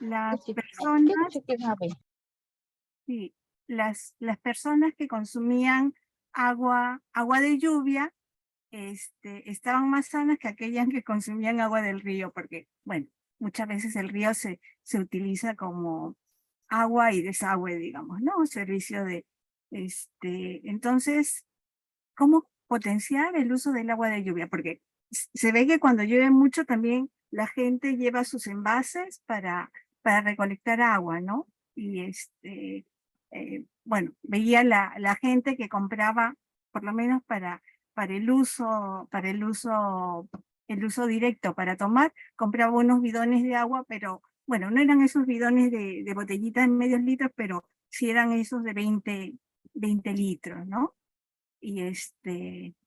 sí, las personas que consumían agua de lluvia estaban más sanas que aquellas que consumían agua del río, porque, bueno, muchas veces el río se utiliza como agua y desagüe, digamos, ¿no? Un servicio de, entonces, ¿cómo potenciar el uso del agua de lluvia? Porque se ve que cuando llueve mucho también la gente lleva sus envases para recolectar agua, ¿no? Y bueno, veía la gente que compraba, por lo menos para el uso directo para tomar, compraba unos bidones de agua, pero bueno, no eran esos bidones de botellitas de medios litros, pero sí eran esos de 20 litros, ¿no? Y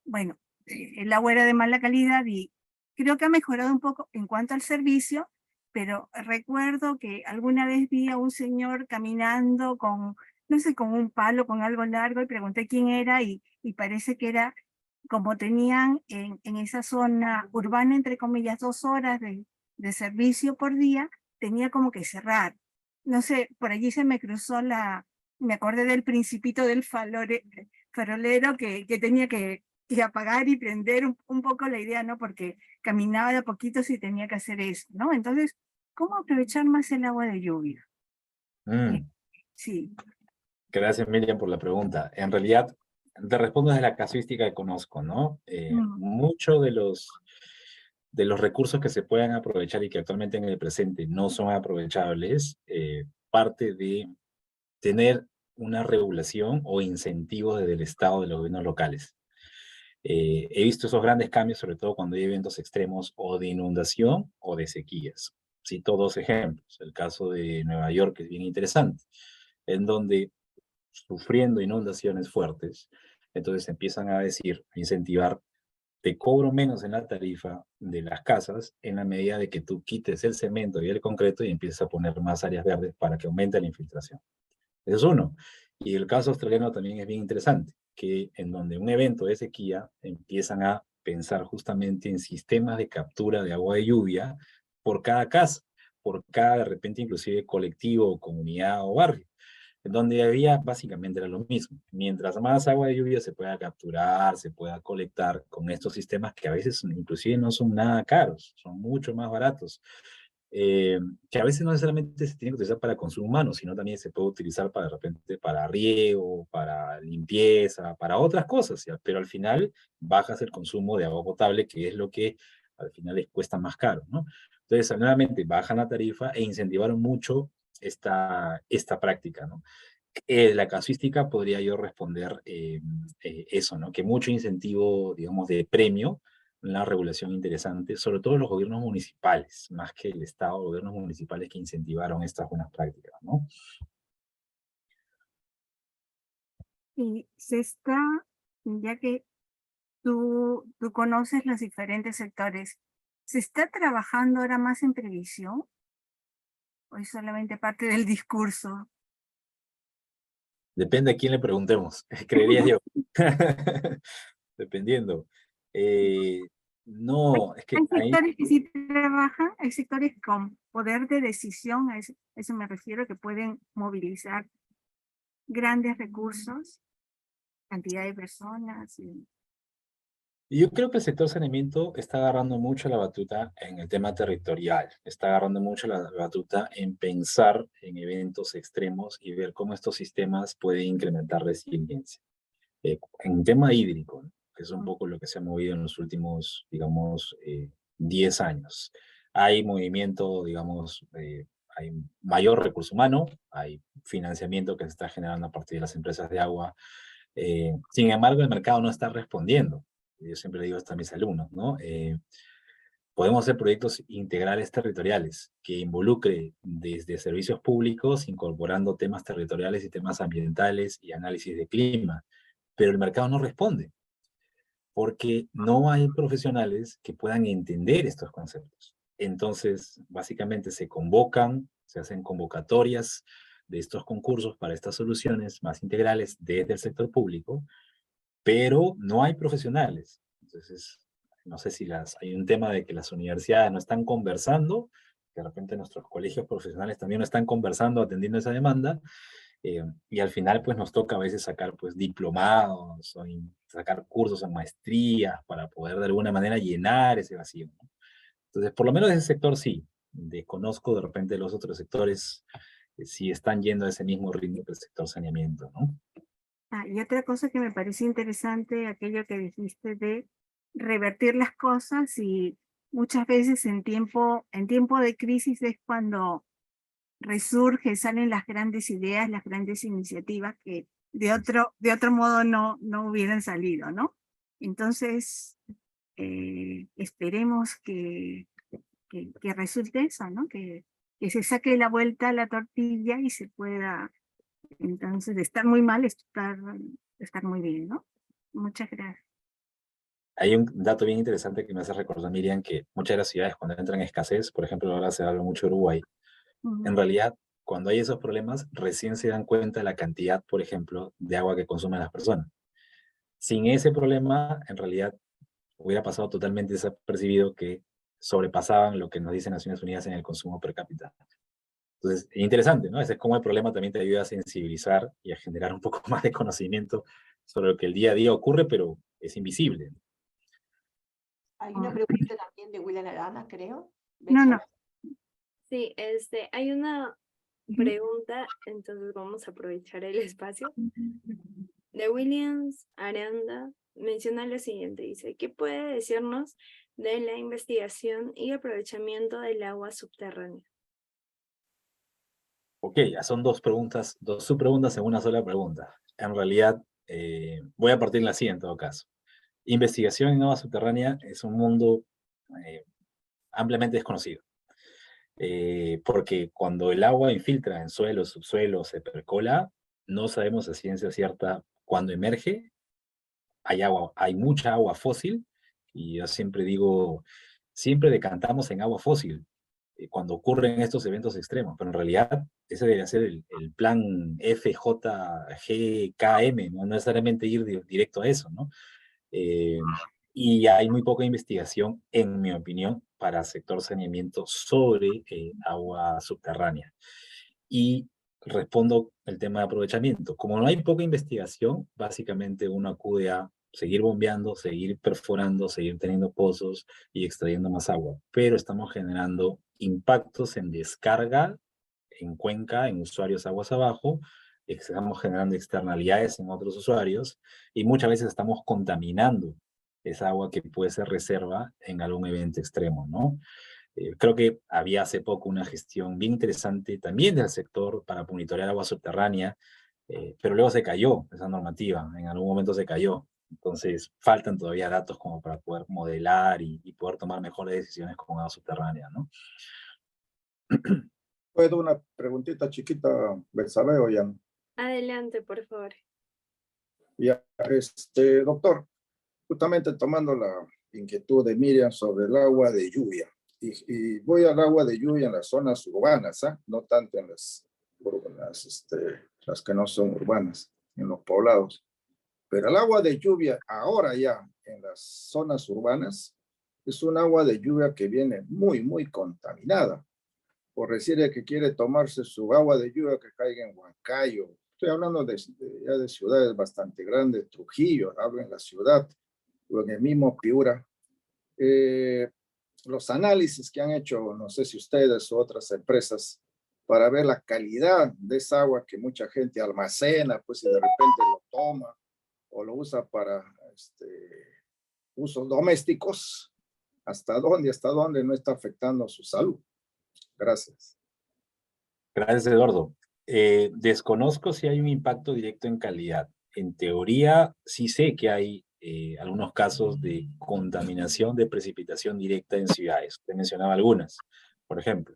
bueno, el agua era de mala calidad y creo que ha mejorado un poco en cuanto al servicio, pero recuerdo que alguna vez vi a un señor caminando con, no sé, con un palo, con algo largo, y pregunté quién era y parece que era, como tenían en esa zona urbana, entre comillas, 2 horas de servicio por día, tenía como que cerrar. No sé, por allí se me cruzó me acordé del Principito del farolero que tenía que apagar y prender un poco la idea, ¿no? Porque caminaba de a poquito si tenía que hacer eso, ¿no? Entonces, ¿cómo aprovechar más el agua de lluvia? Sí. Gracias, Miriam, por la pregunta. En realidad, te respondo desde la casuística que conozco, ¿no? Muchos de los recursos que se puedan aprovechar y que actualmente en el presente no son aprovechables, parte de tener una regulación o incentivos desde el Estado de los gobiernos locales. He visto esos grandes cambios, sobre todo cuando hay eventos extremos o de inundación o de sequías. Cito 2 ejemplos. El caso de Nueva York es bien interesante, en donde sufriendo inundaciones fuertes, entonces empiezan a decir, a incentivar, te cobro menos en la tarifa de las casas en la medida de que tú quites el cemento y el concreto y empieces a poner más áreas verdes para que aumente la infiltración. Ese es uno. Y el caso australiano también es bien interesante, que en donde un evento de sequía empiezan a pensar justamente en sistemas de captura de agua de lluvia por cada casa, por cada de repente inclusive colectivo, comunidad o barrio, en donde había básicamente era lo mismo. Mientras más agua de lluvia se pueda capturar, se pueda colectar con estos sistemas que a veces inclusive no son nada caros, son mucho más baratos, que a veces no necesariamente se tiene que utilizar para consumo humano, sino también se puede utilizar para, de repente, para riego, para limpieza, para otras cosas, ¿ya? Pero al final bajas el consumo de agua potable, que es lo que al final les cuesta más caro, ¿no? Entonces, nuevamente, bajan la tarifa e incentivaron mucho esta práctica, ¿no? La casuística podría yo responder eso, ¿no? Que mucho incentivo, digamos, de premio, una regulación interesante, sobre todo los gobiernos municipales, más que el Estado, gobiernos municipales que incentivaron estas buenas prácticas, ¿no? Y ya que tú conoces los diferentes sectores, ¿se está trabajando ahora más en previsión? ¿O es solamente parte del discurso? Depende a quién le preguntemos, creería yo. Dependiendo. No, es que Hay ahí... sectores que sí trabajan, hay sectores con poder de decisión, a eso me refiero, que pueden movilizar grandes recursos, cantidad de personas. Y yo creo que el sector saneamiento está agarrando mucho la batuta en el tema territorial, está agarrando mucho la batuta en pensar en eventos extremos y ver cómo estos sistemas pueden incrementar resiliencia. En tema hídrico, ¿no? Que es un poco lo que se ha movido en los últimos, digamos, 10 años. Hay movimiento, digamos, hay mayor recurso humano, hay financiamiento que se está generando a partir de las empresas de agua. Sin embargo, el mercado no está respondiendo. Yo siempre le digo esto a mis alumnos, ¿no? Podemos hacer proyectos integrales territoriales que involucre desde servicios públicos, incorporando temas territoriales y temas ambientales y análisis de clima, pero el mercado no responde, porque no hay profesionales que puedan entender estos conceptos. Entonces, básicamente se convocan, se hacen convocatorias de estos concursos para estas soluciones más integrales desde el sector público, pero no hay profesionales. Entonces, no sé si hay un tema de que las universidades no están conversando, que de repente nuestros colegios profesionales también no están conversando, atendiendo esa demanda, y al final pues nos toca a veces sacar pues diplomados o sacar cursos en maestrías para poder de alguna manera llenar ese vacío, ¿no? Entonces, por lo menos ese sector sí. Desconozco de repente los otros sectores si están yendo a ese mismo ritmo que el sector saneamiento, ¿no? Y otra cosa que me parece interesante, aquello que dijiste de revertir las cosas, y muchas veces en tiempo de crisis es cuando salen las grandes ideas, las grandes iniciativas que de otro modo no hubieran salido, ¿no? Entonces, esperemos que resulte eso, ¿no? Que se saque la vuelta a la tortilla y se pueda, entonces, de estar muy mal, estar muy bien, ¿no? Muchas gracias. Hay un dato bien interesante que me hace recordar, Miriam, que muchas de las ciudades cuando entran en escasez, por ejemplo, ahora se habla mucho de Uruguay, en realidad, cuando hay esos problemas, recién se dan cuenta de la cantidad, por ejemplo, de agua que consumen las personas. Sin ese problema, en realidad, hubiera pasado totalmente desapercibido que sobrepasaban lo que nos dicen Naciones Unidas en el consumo per cápita. Entonces, es interesante, ¿no? Ese es como el problema también te ayuda a sensibilizar y a generar un poco más de conocimiento sobre lo que el día a día ocurre, pero es invisible. Hay una pregunta también de William Arana, creo. No. Sí, hay una pregunta, entonces vamos a aprovechar el espacio. De Williams Aranda menciona lo siguiente, dice, ¿qué puede decirnos de la investigación y aprovechamiento del agua subterránea? Ok, ya son dos subpreguntas en una sola pregunta. En realidad, voy a partirla así en todo caso. Investigación en agua subterránea es un mundo ampliamente desconocido. Porque cuando el agua infiltra en suelo, subsuelo, se percola, no sabemos a ciencia cierta cuándo emerge. Hay mucha agua fósil, y yo siempre digo, siempre decantamos en agua fósil cuando ocurren estos eventos extremos, pero en realidad ese debería ser el plan FJGKM, no necesariamente ir directo a eso, ¿no? Y hay muy poca investigación, en mi opinión, para sector saneamiento sobre agua subterránea. Y respondo el tema de aprovechamiento. Como no hay poca investigación, básicamente uno acude a seguir bombeando, seguir perforando, seguir teniendo pozos y extrayendo más agua. Pero estamos generando impactos en descarga, en cuenca, en usuarios aguas abajo, estamos generando externalidades en otros usuarios y muchas veces estamos contaminando esa agua que puede ser reserva en algún evento extremo, ¿no? Creo que había hace poco una gestión bien interesante también del sector para monitorear agua subterránea, pero luego se cayó esa normativa, en algún momento se cayó. Entonces, faltan todavía datos como para poder modelar y poder tomar mejores decisiones con agua subterránea, ¿no? ¿Puedo una preguntita chiquita, Betsabe, o ya? Adelante, por favor. Ya, doctor, justamente tomando la inquietud de Miriam sobre el agua de lluvia, y voy al agua de lluvia en las zonas urbanas, no tanto en las que no son urbanas, en los poblados. Pero el agua de lluvia ahora ya en las zonas urbanas es un agua de lluvia que viene muy, muy contaminada. Por decir que quiere tomarse su agua de lluvia que caiga en Huancayo. Estoy hablando ya de ciudades bastante grandes, Trujillo, hablo en la ciudad, o en el mismo Piura. Los análisis que han hecho, no sé si ustedes o otras empresas, para ver la calidad de esa agua que mucha gente almacena, pues, y de repente lo toma o lo usa para usos domésticos, ¿hasta dónde no está afectando su salud? Gracias. Gracias, Eduardo. Desconozco si hay un impacto directo en calidad. En teoría, sí sé que hay algunos casos de contaminación de precipitación directa en ciudades. Usted mencionaba algunas, por ejemplo.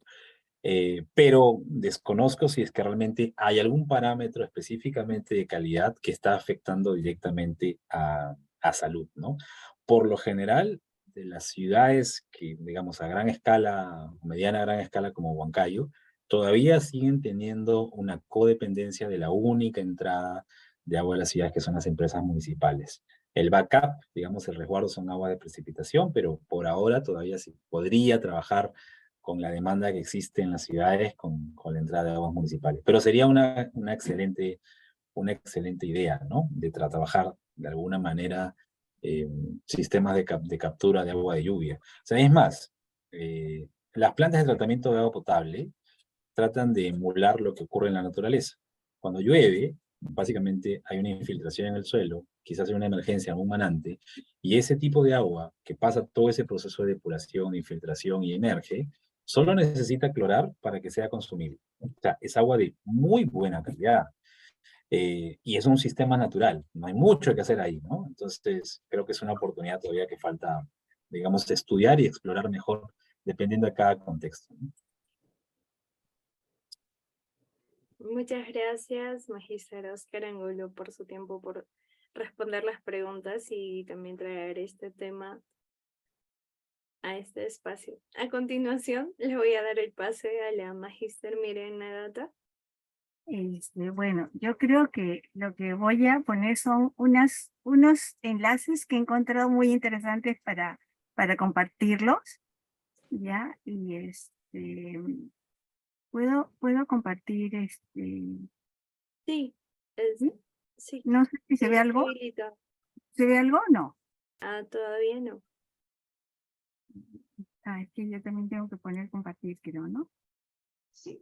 Pero desconozco si es que realmente hay algún parámetro específicamente de calidad que está afectando directamente a salud, ¿no? Por lo general, de las ciudades que, digamos, a gran escala, mediana a gran escala como Huancayo, todavía siguen teniendo una codependencia de la única entrada de agua de las ciudades, que son las empresas municipales. El backup, digamos, el resguardo son aguas de precipitación, pero por ahora todavía se podría trabajar con la demanda que existe en las ciudades con la entrada de aguas municipales. Pero sería una excelente idea, ¿no? De trabajar de alguna manera sistemas de captura de agua de lluvia. O sea, es más, las plantas de tratamiento de agua potable tratan de emular lo que ocurre en la naturaleza. Cuando llueve, básicamente hay una infiltración en el suelo, quizás hay una emergencia en un manante, y ese tipo de agua que pasa todo ese proceso de depuración, de infiltración y emerge, solo necesita clorar para que sea consumible. O sea, es agua de muy buena calidad. Y es un sistema natural, no hay mucho que hacer ahí, ¿no? Entonces, creo que es una oportunidad todavía que falta, digamos, estudiar y explorar mejor, dependiendo de cada contexto, ¿no? Muchas gracias, Magíster Oscar Angulo, por su tiempo, por responder las preguntas y también traer este tema a este espacio. A continuación, le voy a dar el pase a la Magíster Miren Nagata. Bueno, yo creo que lo que voy a poner son unos enlaces que he encontrado muy interesantes para compartirlos, ¿ya? Y puedo compartir Sí, ¿sí? sí, No sé si se ve está algo. habilitado. ¿Se ve algo o no? Todavía no. Ah, es que yo también tengo que poner compartir, creo, ¿no? Sí.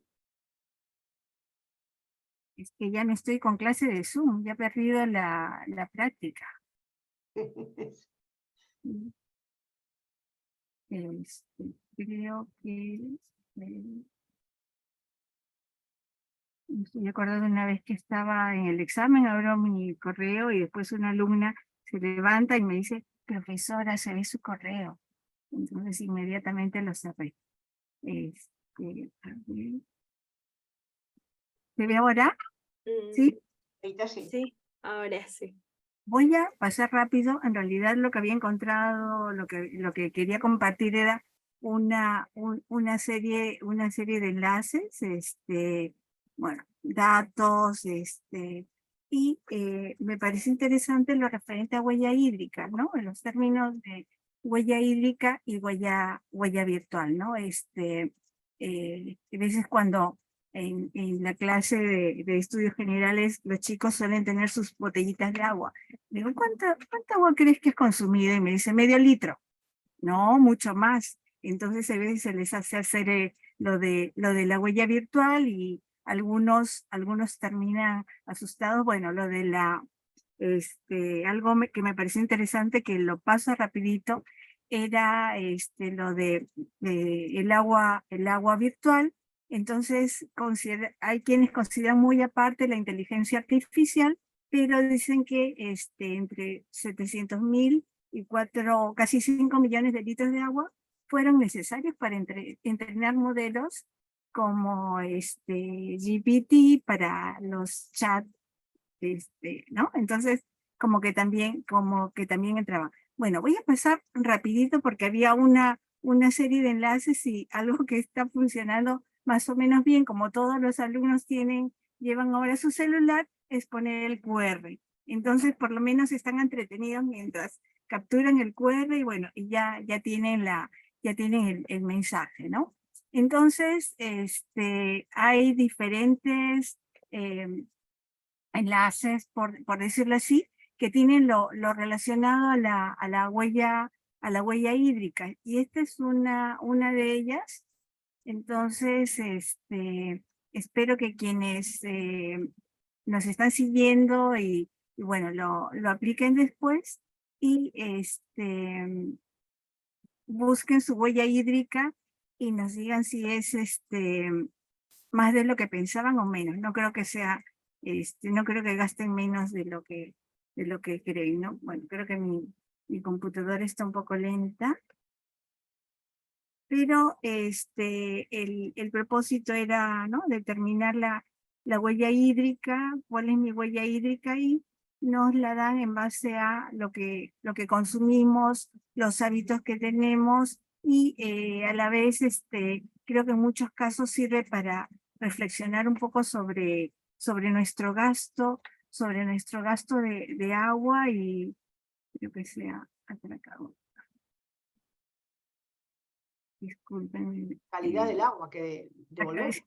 Es que ya no estoy con clase de Zoom, ya he perdido la práctica. Mm, Creo que me estoy acordando una vez que estaba en el examen, abro mi correo y después una alumna se levanta y me dice, profesora, se ve su correo. Entonces inmediatamente lo cerré. A ver. ¿Se ve ahora? ¿Sí? Ahorita sí. Sí, ahora sí. Voy a pasar rápido. En realidad lo que había encontrado, lo que quería compartir era una serie de enlaces, bueno, datos, y me parece interesante lo referente a huella hídrica, ¿no? En los términos de huella hídrica y huella virtual, ¿no? A veces cuando en la clase de estudios generales los chicos suelen tener sus botellitas de agua. Digo, ¿cuánta agua crees que has consumido? Y me dice, medio litro. No, mucho más. Entonces a veces se les hace hacer lo de la huella virtual y algunos terminan asustados. Bueno, lo de algo que me pareció interesante, que lo paso rapidito, era lo de el agua virtual. Entonces hay quienes consideran muy aparte la inteligencia artificial, pero dicen que entre 700.000 y casi 5 millones de litros de agua fueron necesarios para entrenar modelos como GPT para los chats, ¿no? Entonces, como que también entraba. Bueno, voy a pasar rapidito porque había una serie de enlaces y algo que está funcionando más o menos bien, como todos los alumnos llevan ahora su celular, es poner el QR. Entonces, por lo menos están entretenidos mientras capturan el QR y bueno, y ya tienen el mensaje, ¿no? Entonces, hay diferentes enlaces, por decirlo así, que tienen lo relacionado a la huella hídrica. Y esta es una de ellas. Entonces, espero que quienes nos están siguiendo y bueno, lo apliquen después y busquen su huella hídrica y nos digan si es más de lo que pensaban o menos. No creo que sea, no creo que gasten menos de lo que creen, ¿no? Bueno, creo que mi computadora está un poco lenta, pero el propósito era, ¿no? Determinar la huella hídrica, cuál es mi huella hídrica y nos la dan en base a lo que consumimos, los hábitos que tenemos y a la vez creo que en muchos casos sirve para reflexionar un poco sobre nuestro gasto, de agua y creo que sea, disculpen. Calidad del agua que devolvemos.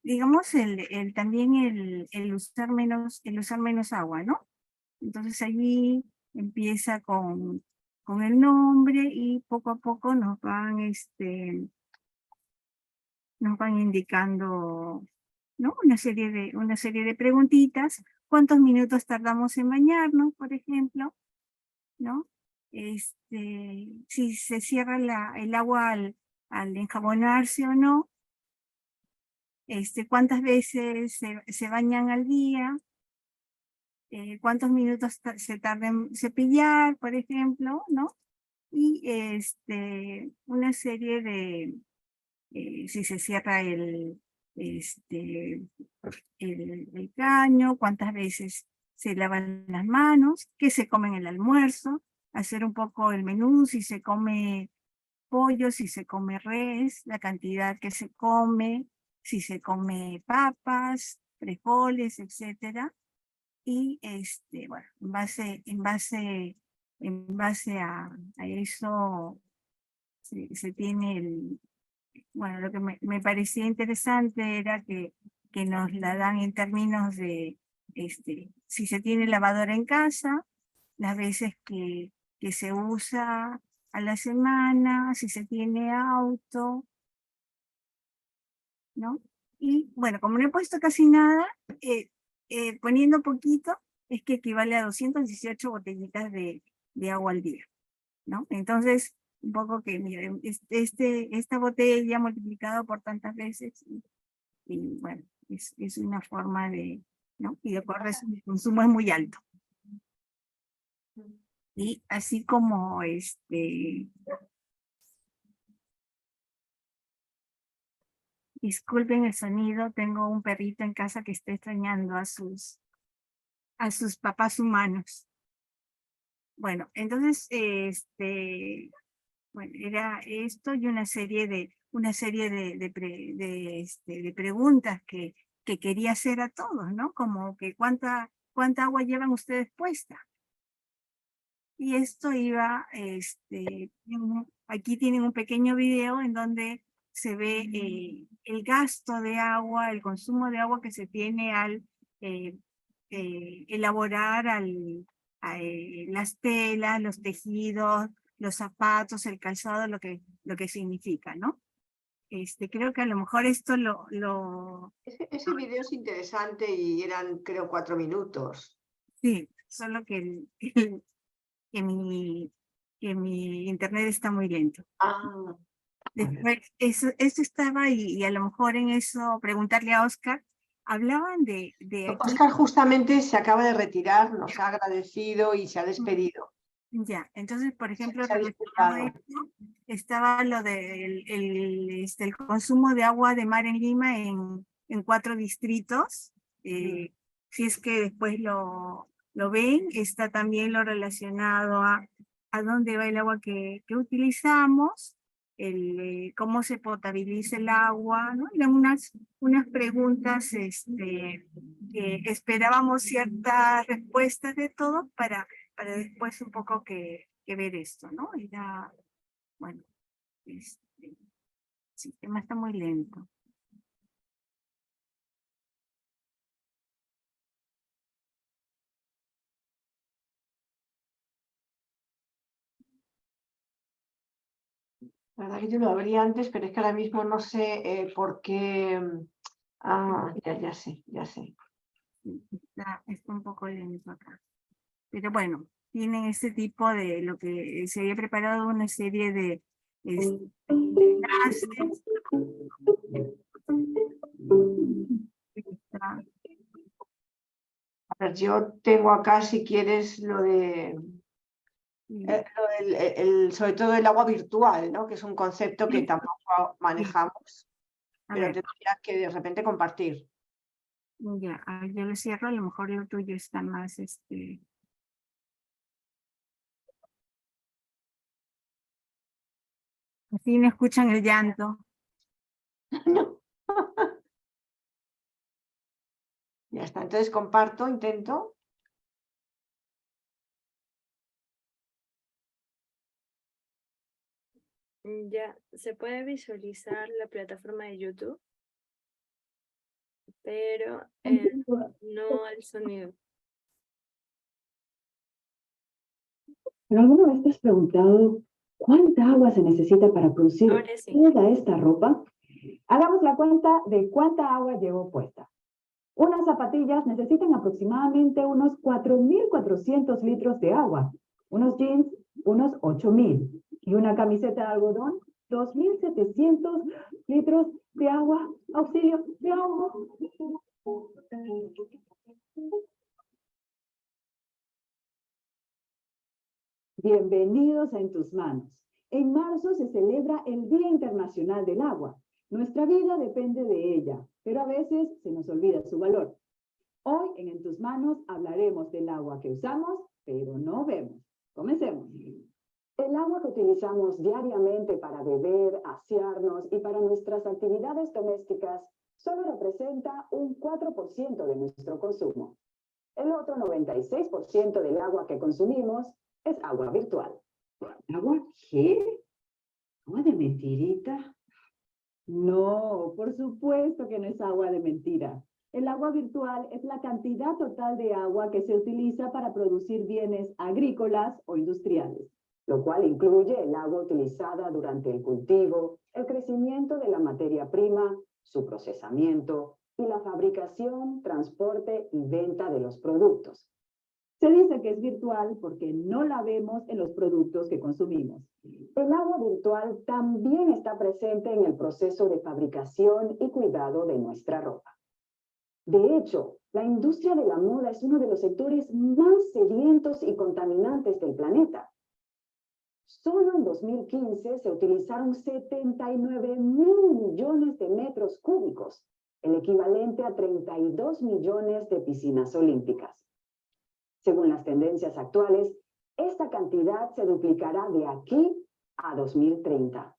Digamos también el usar menos agua, ¿no? Entonces allí empieza con el nombre y poco a poco nos van indicando, ¿no? Una serie de preguntitas. ¿Cuántos minutos tardamos en bañarnos, por ejemplo? ¿No? Si se cierra el agua al enjabonarse o no. ¿Cuántas veces se bañan al día? ¿Cuántos minutos se tarda en cepillar, por ejemplo? ¿No? Y una serie de, si se cierra el caño, cuántas veces se lavan las manos, qué se come en el almuerzo, hacer un poco el menú, si se come pollo, si se come res, la cantidad que se come, si se come papas, frijoles, etcétera. Y bueno, en base a eso se tiene bueno, lo que me parecía interesante era que nos la dan en términos de si se tiene lavadora en casa, las veces que se usa a la semana, si se tiene auto, ¿no? Y bueno, como no he puesto casi nada, poniendo poquito, es que equivale a 218 botellitas de agua al día, ¿no? Entonces, un poco que, miren, esta botella multiplicada por tantas veces, y bueno, es una forma de, ¿no? Y de acuerdo, el consumo es muy alto. Y así como disculpen el sonido, tengo un perrito en casa que está extrañando a sus papás humanos. Bueno, entonces, bueno, era esto y una serie de preguntas que quería hacer a todos, ¿no? Como que cuánta agua llevan ustedes puesta. Y esto iba, aquí tienen un pequeño video en donde se ve el gasto de agua, el consumo de agua que se tiene al elaborar las telas, los tejidos, los zapatos, el calzado, lo que significa, ¿no? Creo que a lo mejor esto Ese video es interesante y eran, creo, 4 minutos. Sí, solo que mi internet está muy lento. Ah. Después, eso estaba y a lo mejor en eso preguntarle a Oscar, hablaban de aquí. Oscar justamente se acaba de retirar, nos ha agradecido y se ha despedido. Ya, entonces, por ejemplo, Se ha disculpado. estaba lo del el consumo de agua de mar en Lima en 4 distritos. Si es que después lo ven, está también lo relacionado a dónde va el agua que utilizamos, cómo se potabiliza el agua, ¿no? Eran unas preguntas que esperábamos ciertas respuestas de todo para después un poco que ver esto, ¿no? Era, bueno, sí, el tema está muy lento. La verdad que yo lo abrí antes, pero es que ahora mismo no sé por qué. Ah, ya sé. Está un poco lento acá. Pero bueno, tienen este tipo de lo que se había preparado una serie de enlaces. A ver, yo tengo acá, si quieres, lo de sobre todo el agua virtual, ¿no? Que es un concepto que tampoco manejamos, pero tendría que de repente compartir. Ya, yo lo cierro, a lo mejor lo tuyo está más, así no escuchan el llanto. No. Ya está, entonces comparto, intento. Ya, se puede visualizar la plataforma de YouTube, pero no el sonido. ¿Pero alguna vez te has preguntado cuánta agua se necesita para producir Ahora sí. toda esta ropa? Hagamos la cuenta de cuánta agua llevo puesta. Unas zapatillas necesitan aproximadamente unos 4.400 litros de agua. Unos jeans, unos 8.000. Y una camiseta de algodón, 2.700 litros de agua. Auxilio, de agua. Bienvenidos a En tus manos. En marzo se celebra el Día Internacional del Agua. Nuestra vida depende de ella, pero a veces se nos olvida su valor. Hoy en tus manos hablaremos del agua que usamos, pero no vemos. Comencemos. El agua que utilizamos diariamente para beber, asearnos y para nuestras actividades domésticas solo representa un 4% de nuestro consumo. El otro 96% del agua que consumimos es agua virtual. ¿Agua qué? ¿Agua de mentirita? No, por supuesto que no es agua de mentira. El agua virtual es la cantidad total de agua que se utiliza para producir bienes agrícolas o industriales, lo cual incluye el agua utilizada durante el cultivo, el crecimiento de la materia prima, su procesamiento y la fabricación, transporte y venta de los productos. Se dice que es virtual porque no la vemos en los productos que consumimos. El agua virtual también está presente en el proceso de fabricación y cuidado de nuestra ropa. De hecho, la industria de la moda es uno de los sectores más sedientos y contaminantes del planeta. Solo en 2015 se utilizaron 79.000 millones de metros cúbicos, el equivalente a 32 millones de piscinas olímpicas. Según las tendencias actuales, esta cantidad se duplicará de aquí a 2030.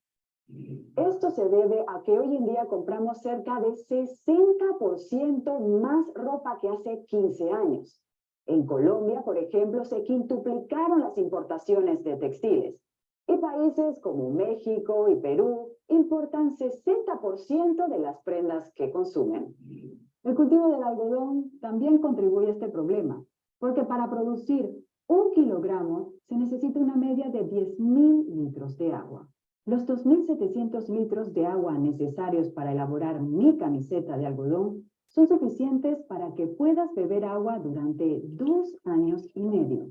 Esto se debe a que hoy en día compramos cerca de 60% más ropa que hace 15 años. En Colombia, por ejemplo, se quintuplicaron las importaciones de textiles. Y países como México y Perú importan 60% de las prendas que consumen. El cultivo del algodón también contribuye a este problema, porque para producir 1 kilogramo se necesita una media de 10.000 litros de agua. Los 2.700 litros de agua necesarios para elaborar mi camiseta de algodón son suficientes para que puedas beber agua durante 2 años y medio.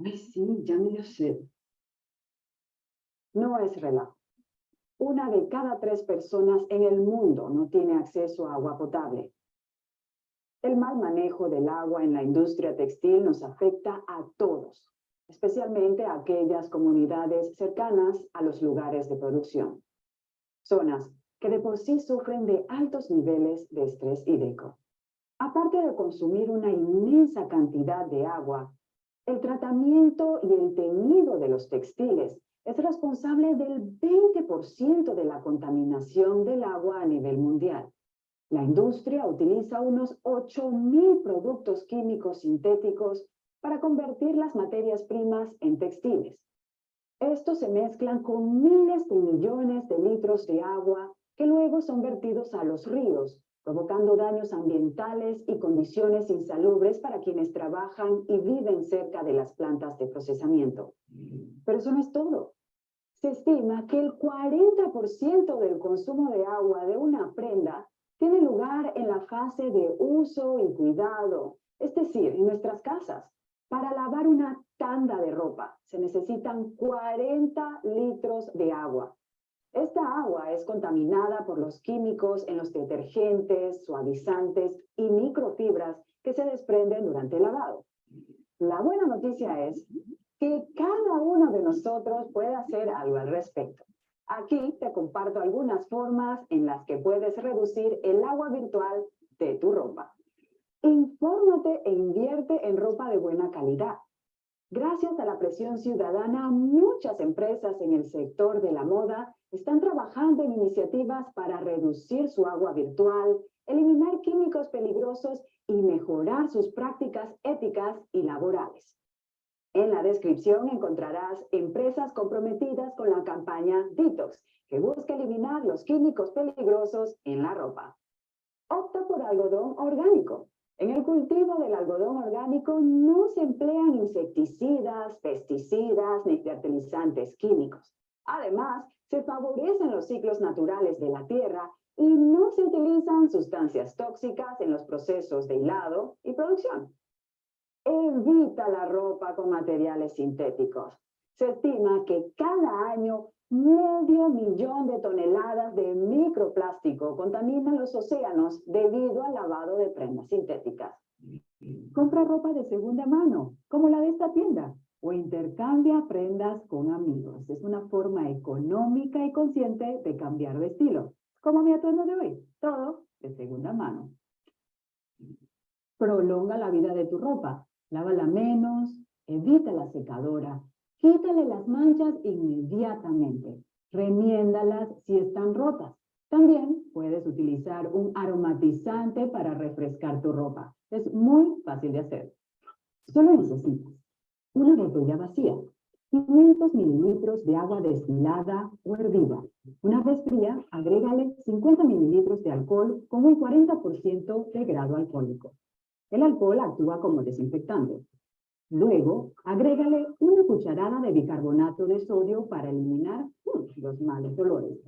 Ay, sí, ya me dio sed. No es relajo. 1 de cada 3 personas en el mundo no tiene acceso a agua potable. El mal manejo del agua en la industria textil nos afecta a todos, especialmente a aquellas comunidades cercanas a los lugares de producción. Zonas que de por sí sufren de altos niveles de estrés hídrico. Aparte de consumir una inmensa cantidad de agua, el tratamiento y el teñido de los textiles es responsable del 20% de la contaminación del agua a nivel mundial. La industria utiliza unos 8.000 productos químicos sintéticos para convertir las materias primas en textiles. Estos se mezclan con miles de millones de litros de agua que luego son vertidos a los ríos, provocando daños ambientales y condiciones insalubres para quienes trabajan y viven cerca de las plantas de procesamiento. Pero eso no es todo. Se estima que el 40% del consumo de agua de una prenda tiene lugar en la fase de uso y cuidado, es decir, en nuestras casas. Para lavar una tanda de ropa se necesitan 40 litros de agua. Esta agua es contaminada por los químicos en los detergentes, suavizantes y microfibras que se desprenden durante el lavado. La buena noticia es que cada uno de nosotros puede hacer algo al respecto. Aquí te comparto algunas formas en las que puedes reducir el agua virtual de tu ropa. Infórmate e invierte en ropa de buena calidad. Gracias a la presión ciudadana, muchas empresas en el sector de la moda están trabajando en iniciativas para reducir su agua virtual, eliminar químicos peligrosos y mejorar sus prácticas éticas y laborales. En la descripción encontrarás empresas comprometidas con la campaña Detox, que busca eliminar los químicos peligrosos en la ropa. Opta por algodón orgánico. En el cultivo del algodón orgánico no se emplean insecticidas, pesticidas ni fertilizantes químicos. Además, se favorecen los ciclos naturales de la tierra y no se utilizan sustancias tóxicas en los procesos de hilado y producción. Evita la ropa con materiales sintéticos. Se estima que cada año 500.000 de toneladas de microplástico contaminan los océanos debido al lavado de prendas sintéticas. Compra ropa de segunda mano, como la de esta tienda, o intercambia prendas con amigos. Es una forma económica y consciente de cambiar de estilo, como mi atuendo de hoy, todo de segunda mano. Prolonga la vida de tu ropa. Lávala menos, evita la secadora, quítale las manchas inmediatamente, remiéndalas si están rotas. También puedes utilizar un aromatizante para refrescar tu ropa. Es muy fácil de hacer. Solo necesitas una botella vacía, 500 mililitros de agua destilada o hervida. Una vez fría, agrégale 50 mililitros de alcohol con un 40% de grado alcohólico. El alcohol actúa como desinfectante. Luego, agrégale una cucharada de bicarbonato de sodio para eliminar los malos olores.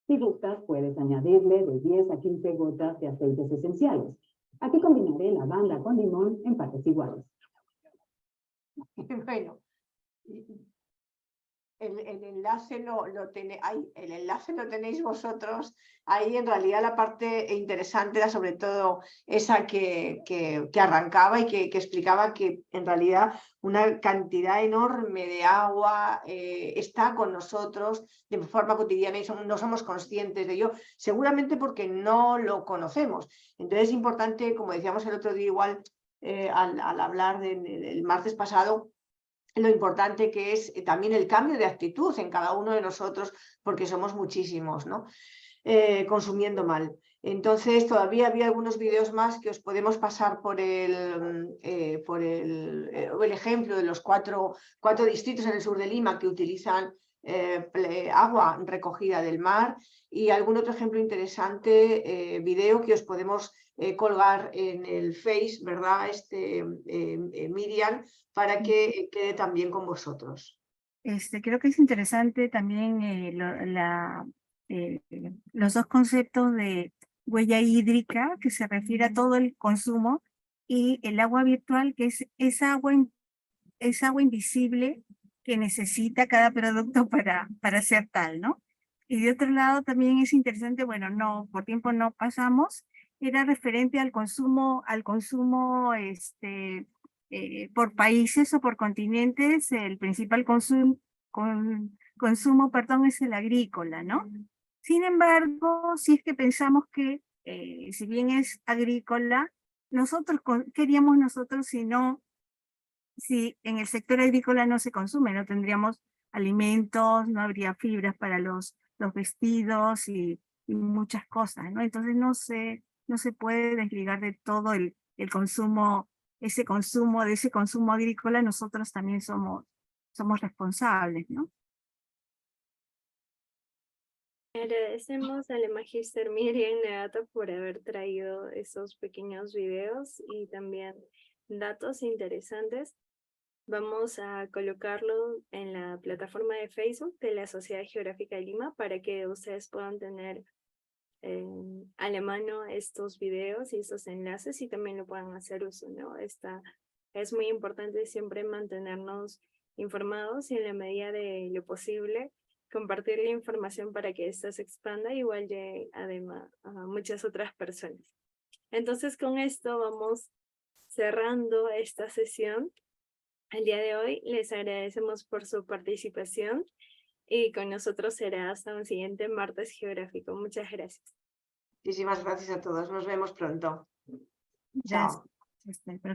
Si gustas, puedes añadirle de 10 a 15 gotas de aceites esenciales. Aquí combinaré lavanda con limón en partes iguales. Bueno, el enlace el enlace lo tenéis vosotros. Ahí en realidad la parte interesante era sobre todo esa que arrancaba y que explicaba que en realidad una cantidad enorme de agua está con nosotros de forma cotidiana y no somos conscientes de ello, seguramente porque no lo conocemos. Entonces es importante, como decíamos el otro día igual al hablar del martes pasado, lo importante que es también el cambio de actitud en cada uno de nosotros, porque somos muchísimos, ¿no? Consumiendo mal. Entonces, todavía había algunos vídeos más que os podemos pasar por el ejemplo de los cuatro distritos en el sur de Lima que utilizan agua recogida del mar y algún otro ejemplo interesante, video que os podemos colgar en el Face, ¿verdad? Miriam, para que quede también con vosotros. Creo que es interesante también los dos conceptos de huella hídrica, que se refiere a todo el consumo, y el agua virtual, que es agua invisible que necesita cada producto para ser tal, ¿no? Y de otro lado también es interesante, bueno, no, por tiempo no pasamos, era referente al consumo por países o por continentes. El principal consumo, es el agrícola, ¿no? Sin embargo, si es que pensamos que, si bien es agrícola, ¿qué haríamos nosotros si en el sector agrícola no se consume? No tendríamos alimentos, no habría fibras para los vestidos y muchas cosas, ¿no? Entonces no se puede desligar de todo el consumo, de ese consumo agrícola. Nosotros también somos responsables, ¿no? Agradecemos a la Magíster Miriam Nevato por haber traído esos pequeños videos y también datos interesantes. Vamos a colocarlo en la plataforma de Facebook de la Sociedad Geográfica de Lima para que ustedes puedan tener a la mano estos videos y estos enlaces y también lo puedan hacer uso, ¿no? Es muy importante siempre mantenernos informados y en la medida de lo posible compartir la información para que ésta se expanda y igual llegue además a muchas otras personas. Entonces con esto vamos cerrando esta sesión. El día de hoy les agradecemos por su participación y con nosotros será hasta un siguiente martes geográfico. Muchas gracias. Muchísimas gracias a todos. Nos vemos pronto. Gracias. Chao. Hasta el próximo.